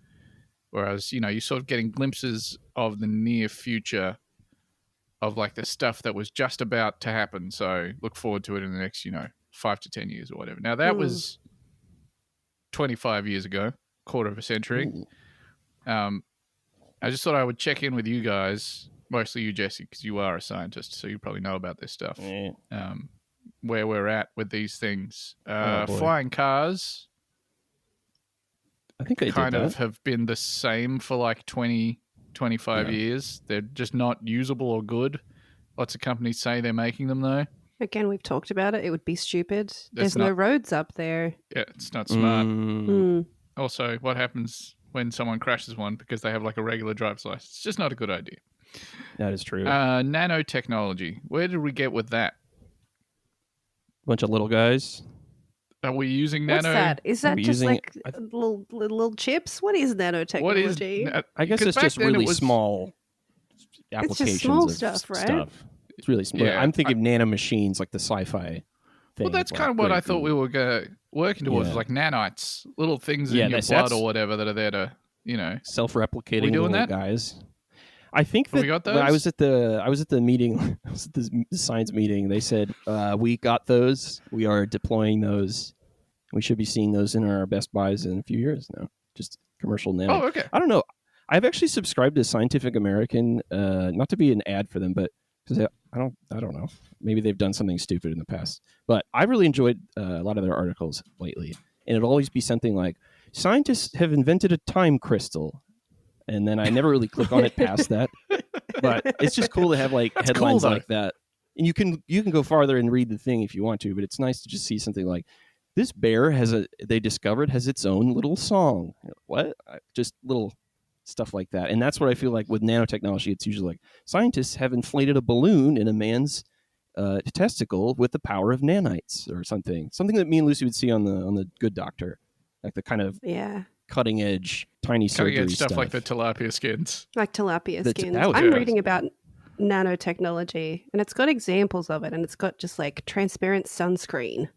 Whereas, you're sort of getting glimpses of the near future of like the stuff that was just about to happen. So look forward to it in the next, 5 to 10 years or whatever. Now that was 25 years ago, quarter of a century. I just thought I would check in with you guys, mostly you, Jesse, because you are a scientist, so you probably know about this stuff. Yeah. Where we're at with these things. Oh, boy. Flying cars I think they kind did of that. have been the same for like 20, 25 years. They're just not usable or good. Lots of companies say they're making them, though. Again, we've talked about it. It would be stupid. There's no not- roads up there. Yeah, it's not smart. Hmm. Also, what happens when someone crashes one because they have like a regular driver's license? It's just not a good idea. That is true. Nanotechnology. Where did we get with that? Bunch of little guys. Are we using What's nano? that? Is that We're just using like it- little chips? What is nanotechnology? What is? I guess 'cause it's back just then it really was- small just applications small of stuff, right? stuff. It's really small. Yeah, I'm thinking nano machines, like the sci-fi thing. Well, that's of, kind of like, what I great thought we food. were working towards, Yeah. like nanites, little things Yeah, in your that's- blood that's- or whatever that are there to, Self-replicating We doing little that? guys. I think Have that we got when I those? was at the meeting, I was at the science meeting. They said we got those. We are deploying those. We should be seeing those in our Best Buys in a few years now. Just commercial nano. Oh, okay. I don't know. I've actually subscribed to Scientific American, not to be an ad for them, but because I don't know, maybe they've done something stupid in the past. But I really enjoyed a lot of their articles lately, and it'll always be something like scientists have invented a time crystal, and then I never really click on it past that. But it's just cool to have like headlines cool, like that, and you can go farther and read the thing if you want to. But it's nice to just see something like this bear has its own little song. What? Just little stuff like that. And that's what I feel like with nanotechnology. It's usually like scientists have inflated a balloon in a man's testicle with the power of nanites or something that me and Lucy would see on the Good Doctor, like the kind of cutting edge tiny surgery stuff like the tilapia skins. Like tilapia skins. that was I'm good. reading about nanotechnology, and it's got examples of it, and it's got just like transparent sunscreen,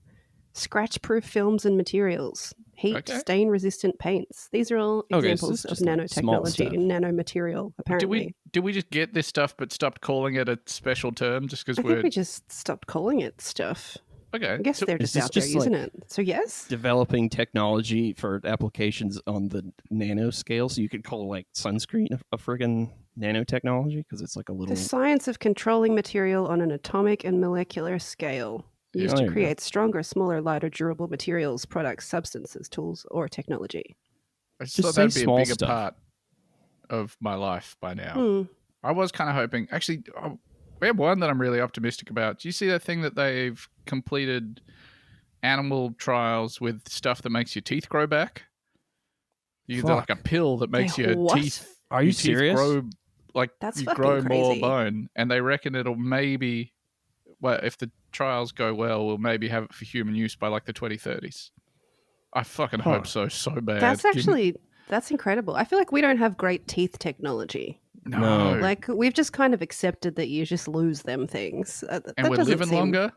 scratch-proof films and materials, heat, stain-resistant paints. These are all examples of nanotechnology and nanomaterial, apparently. Did we just get this stuff but stopped calling it a special term just because I think we just stopped calling it stuff. Okay. I guess they're just out there using it. So yes. Developing technology for applications on the nanoscale, so you could call like sunscreen a friggin' nanotechnology because it's like a little... The science of controlling material on an atomic and molecular scale. Used to create stronger, smaller, lighter, durable materials, products, substances, tools, or technology. I just thought that'd be a bigger part of my life by now. I was kind of hoping... Actually, we have one that I'm really optimistic about. Do you see that thing that they've completed animal trials with stuff that makes your teeth grow back? You get like a pill that makes your teeth... Are you serious? Grow, like, that's you fucking grow crazy. more bone. And they reckon it'll maybe... Well, if the trials go well, we'll maybe have it for human use by like the 2030s. I fucking hope so bad. That's incredible. I feel like we don't have great teeth technology. No. Like, we've just kind of accepted that you just lose them things. And we're living longer.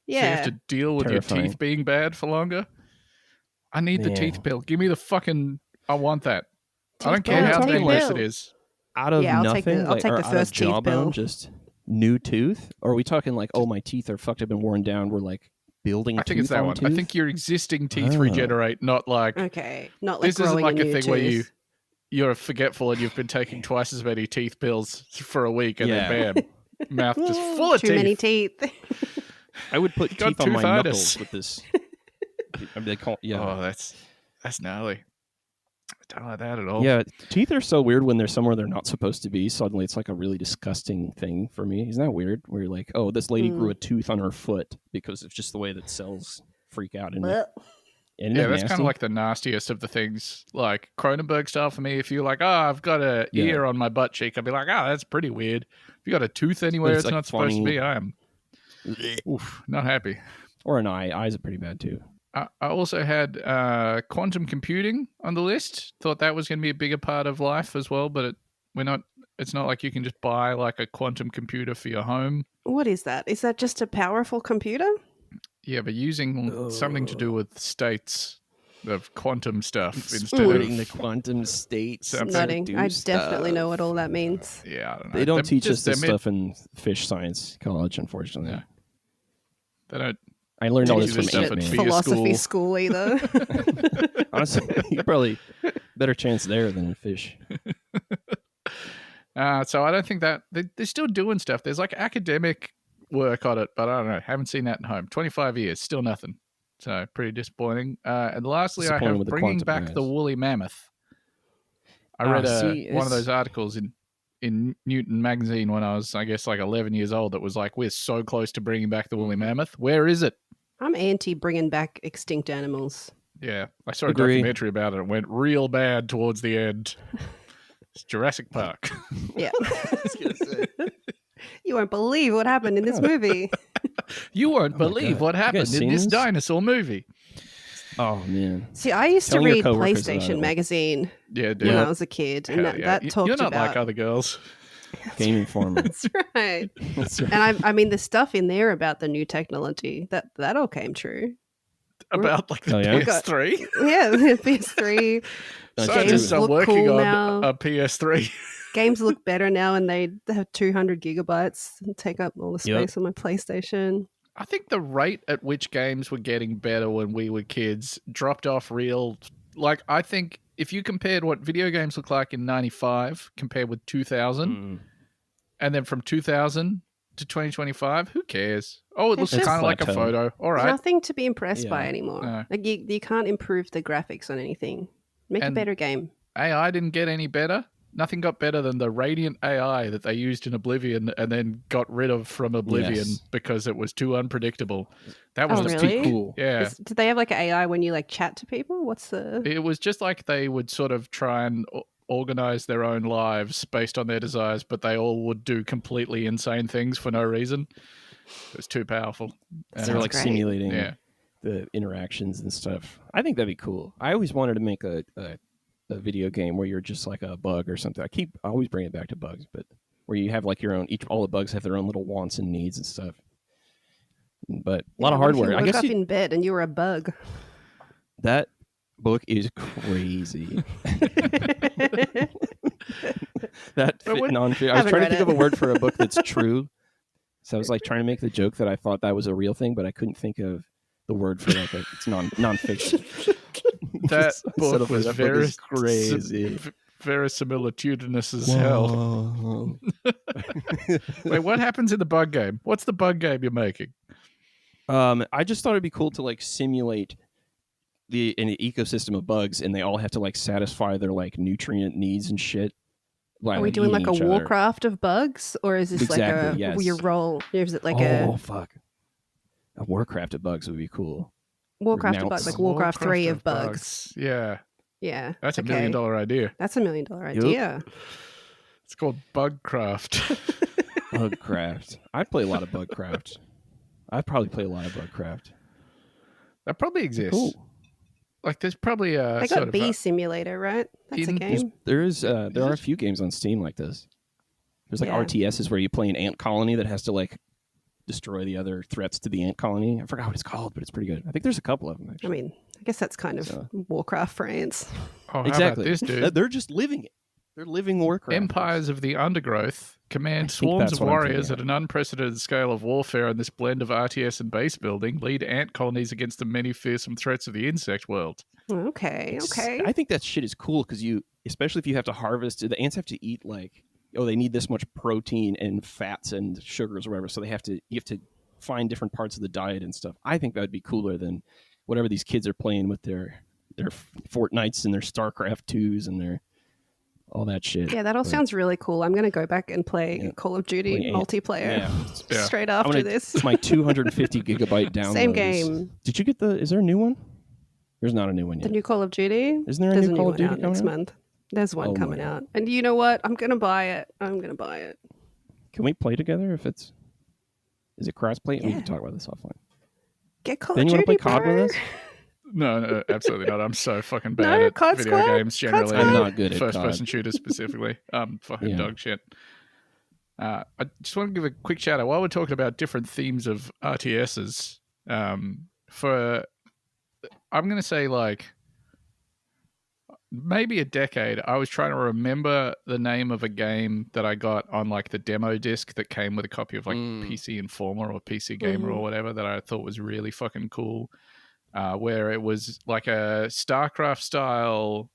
Yeah. So you have to deal with your teeth being bad for longer. I need the teeth pill. Give me the fucking... I want that. I don't care how dangerous it is. Out of nothing? I'll take the first teeth pill. Just new tooth? Or are we talking like, oh, my teeth are fucked up and worn down, we're like building I think it's that one. Tooth? I think your existing teeth regenerate, not like... Okay. Not like this isn't like a thing tooth. where you're forgetful and you've been taking twice as many teeth pills for a week and then bam, mouth just full of Too many teeth. I would put teeth on my knuckles with this. I mean, they call Oh, that's gnarly. I don't like that at all. Yeah, teeth are so weird when they're somewhere they're not supposed to be. Suddenly it's like a really disgusting thing for me. Isn't that weird? Where you're like, oh, this lady grew a tooth on her foot because it's just the way that cells freak out. Yeah, that's kind of like the nastiest of the things, like Cronenberg style for me. If you're like, oh, I've got an ear on my butt cheek, I'd be like, oh, that's pretty weird. If you got a tooth anywhere it's like not supposed to be, I am not happy. Or an eye. Eyes are pretty bad too. I also had quantum computing on the list. Thought that was going to be a bigger part of life as well, but it's not like you can just buy like a quantum computer for your home. What is that? Is that just a powerful computer? Yeah, but using something to do with states of quantum stuff instead of the quantum states. Nodding. I definitely know what all that means. Yeah, I don't know. They don't teach us this stuff in fish science college, unfortunately. Yeah. They don't. I learned all this from philosophy school either. Honestly, you probably better chance there than fish. So I don't think that they're still doing stuff. There's like academic work on it, but I don't know. Haven't seen that in home. 25 years, still nothing. So pretty disappointing. And lastly, I have bringing back the woolly mammoth. I read one of those articles in Newton magazine when I was, I guess, like 11 years old. That was like, we're so close to bringing back the woolly mammoth. Where is it? I'm anti bringing back extinct animals. Yeah, I saw a documentary about it. It went real bad towards the end. It's Jurassic Park. Yeah. I was gonna say. You won't believe what happened in this movie. You won't believe what happened in this dinosaur movie. Oh, man. See, I used to read PlayStation magazine when I was a kid. And that talked about... You're not like other girls. Game Informer. That's right. And I mean, the stuff in there about the new technology, that all came true. About like the PS3? Yeah, the PS3. Scientists are working on a PS3. Games look better now and they have 200 gigabytes and take up all the space on my PlayStation. I think the rate at which games were getting better when we were kids dropped off real. Like, I think if you compared what video games look like in 95 compared with 2000, and then from 2000 to 2025, who cares? Oh, it It's looks just kind of like a photo. All right. Nothing to be impressed by Yeah. anymore. No. Like you can't improve the graphics on anything. Make a And- better game. AI didn't get any better. Nothing got better than the Radiant AI that they used in Oblivion and then got rid of from Oblivion Yes. because it was too unpredictable. That was Oh, just really? Too cool. Yeah. Did they have like an AI when you like chat to people? What's the? It was just like they would sort of try and organize their own lives based on their desires, but they all would do completely insane things for no reason. It was too powerful. They're Sounds like great. simulating Yeah. the interactions and stuff. I think that'd be cool. I always wanted to make a video game where you're just like a bug or something. I always bring it back to bugs, but where you have like your own. All the bugs have their own little wants and needs and stuff. But a lot of What if you hardware. I woke guess up in bed and you were a bug. that book is crazy. That But what- I was Haven't trying to read think it. of a word for a book that's true. So I was like trying to make the joke that I thought that was a real thing, but I couldn't think of the word for like it's nonfiction. That Set book up was that book very is crazy. verisimilitudinous as hell. Whoa. Wait, what happens in the bug game? What's the bug game you're making? I just thought it'd be cool to like simulate an ecosystem of bugs, and they all have to like satisfy their like nutrient needs and shit. Are we doing like a Warcraft of bugs, or is this Exactly, like yes. your role? Is it like fuck, a Warcraft of bugs would be cool. Warcraft of mounts. bugs, like Warcraft 3 of bugs? Yeah, Yeah, that's okay. $1 million idea. That's $1 million idea. It's called Bugcraft. Bugcraft. I'd play a lot of Bugcraft. I'd probably play a lot of Bugcraft. That probably exists. Cool. Like, there's probably a They sort got of Bee Simulator, right? That's a in- game. There are a few games on Steam like this. There's like Yeah. RTSs where you play an ant colony that has to like destroy the other threats to the ant colony. I forgot what it's called, but it's pretty good. I think there's a couple of them I actually. mean, I guess that's kind of So- Warcraft for ants. Oh, how Exactly. about this, dude? They're just living it. They're living Warcraft. Empires of the Undergrowth command I think swarms that's of what I'm warriors thinking at an unprecedented scale of warfare in this blend of RTS and base building, lead ant colonies against the many fearsome threats of the insect world. Okay. I think that shit is cool because especially if you have to harvest, the ants have to eat like, they need this much protein and fats and sugars or whatever. So you have to find different parts of the diet and stuff. I think that would be cooler than whatever these kids are playing with their Fortnites and their StarCraft 2s and their all that shit. Yeah, that all But sounds really cool. I'm going to go back and play Yeah. Call of Duty Play Ant. multiplayer Yeah. straight I'm after gonna- this. It's my 250 gigabyte download. Same game. Did you get is there a new one? There's not a new one The yet. new Call of Duty? Isn't there a There's new a new Call of one Duty out next coming out? month. There's one Oh my coming God. out. And you know what? I'm going to buy it. Can we play together is it cross-play? We Yeah. can talk about this offline. Get Call Then of you want to Duty, play COD bro. with us? No, absolutely not. I'm so fucking bad No, at COD video Squad? games COD generally. Squad? I'm not good at first-person COD. shooters specifically. Fucking Yeah. dog shit. I just want to give a quick shout out while we're talking about different themes of RTSs. I'm going to say like maybe a decade. I was trying to remember the name of a game that I got on like the demo disc that came with a copy of like PC Informer or PC Gamer or whatever that I thought was really fucking cool. Where it was like a StarCraft style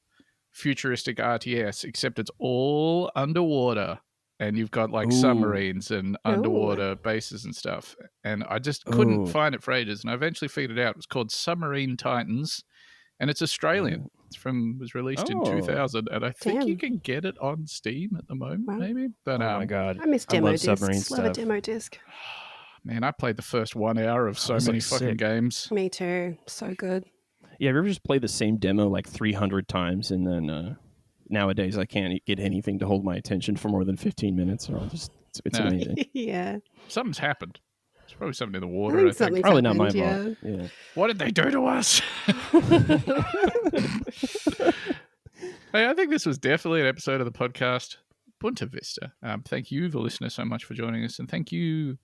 futuristic RTS, except it's all underwater. And you've got like submarines and underwater bases and stuff. And I just couldn't find it for ages. And I eventually figured it out. It was called Submarine Titans. And it's Australian. It was released in 2000. And I think you can get it on Steam at the moment, Wow. maybe. But Oh my god. I miss demo love discs. submarine Love a stuff. demo disc. man, I played the first 1 hour of so was, many like, fucking sick. games. Me too. So good. Yeah, have you ever just played the same demo like 300 times and then nowadays I can't get anything to hold my attention for more than 15 minutes or I'll just it's No. amazing. Yeah. Something's happened. There's probably something in the I water, think I think. something's Probably not my happened, fault. Yeah. What did they do to us? Hey, I think this was definitely an episode of the podcast Bunta Vista. Thank you, the listener, so much for joining us. And thank you,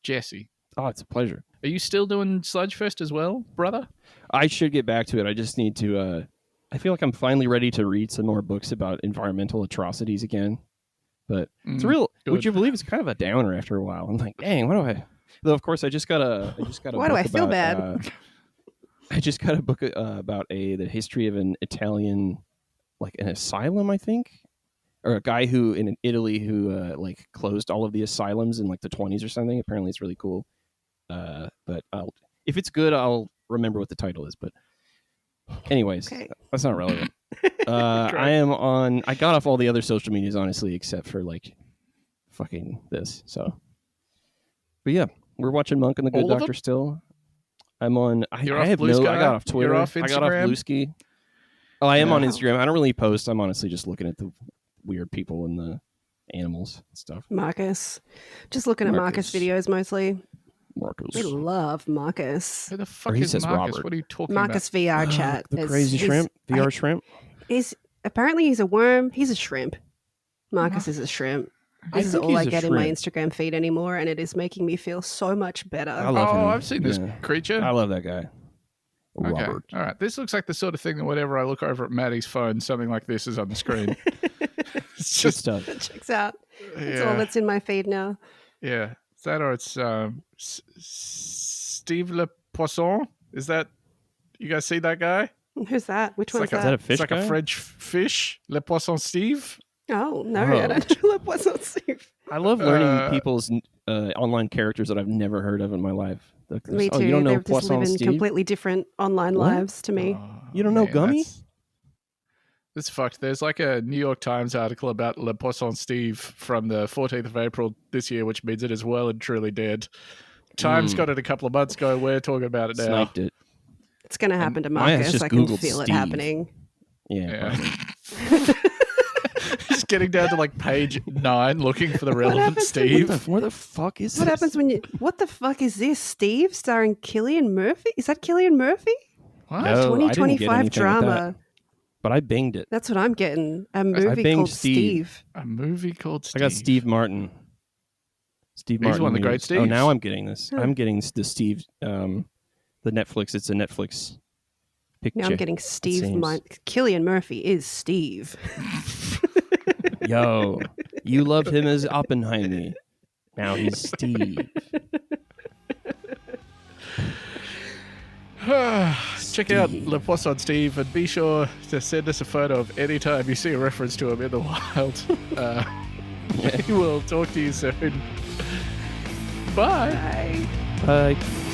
Jesse. Oh, it's a pleasure. Are you still doing Sludgefest as well, brother? I should get back to it. I just need to I feel like I'm finally ready to read some more books about environmental atrocities again. But it's real. good. Would you believe it's kind of a downer after a while? I'm like, dang, what do I? Though of course I just got a Why do book I feel about, bad? I just got a book about the history of an Italian like an asylum, I think, or a guy who in Italy who like closed all of the asylums in like the 20s or something. Apparently, it's really cool. But if it's good, I'll remember what the title is. But anyways, that's not relevant. I got off all the other social medias, honestly, except for like fucking this. So, but yeah, we're watching Monk and the Good Doctor still. I'm on. I have no. I got off Twitter. You're off Instagram? I got off Bluesky. Oh, I am on Instagram. I don't really post. I'm honestly just looking at the weird people and the animals and stuff. Marcus. Just looking at Marcus videos mostly. Marcus. We love Marcus. Who the fuck is Marcus? Robert. What are you talking Marcus about? VR chat. The crazy shrimp. VR shrimp. Apparently he's a worm. He's a shrimp. Marcus is a shrimp. This is all I get in my Instagram feed anymore, and it is making me feel so much better. I love him. I've seen this creature. I love that guy. Okay. Robert. All right. This looks like the sort of thing that whenever I look over at Maddie's phone, something like this is on the screen. It's just stuff. It checks out. That's all that's in my feed now. Yeah. Is that or it's Steve Le Poisson? Is that, you guys see that guy? Who's that? Which one's Is that a fish It's like guy? a French fish. Le Poisson Steve? Oh, no, I don't know what's on Steve. I love learning people's online characters that I've never heard of in my life. Me too. You don't know They're just Poisson living Steve? completely different online lives to me. You don't know Gummy? That's fucked. There's like a New York Times article about Le Poisson Steve from the 14th of April this year, which means it is well and truly dead. Times got it a couple of months ago. We're talking about it now. Sniped it. It's going to happen to Maya's Marcus. just I can Googled feel it Steve. happening. Yeah. He's getting down to like page 9 looking for the relevant Steve. Where the fuck is What this? happens when you... What the fuck is this? Steve starring Cillian Murphy? Is that Cillian Murphy? What? No, I didn't get 2025 anything with drama. that. But I binged it. That's what I'm getting. A movie binged called Steve. Steve. A movie called Steve. I got Steve Martin. Steve Martin. one of the great movies. Oh, Steves. now I'm getting this. I'm getting the Steve, the Netflix. It's a Netflix picture. Now I'm getting Steve. seems. Cillian Murphy is Steve. Yo, you loved him as Oppenheimer. Now he's Steve. Check out Le Poisson Steve and be sure to send us a photo of any time you see a reference to him in the wild. We will talk to you soon. Bye. Bye. Bye.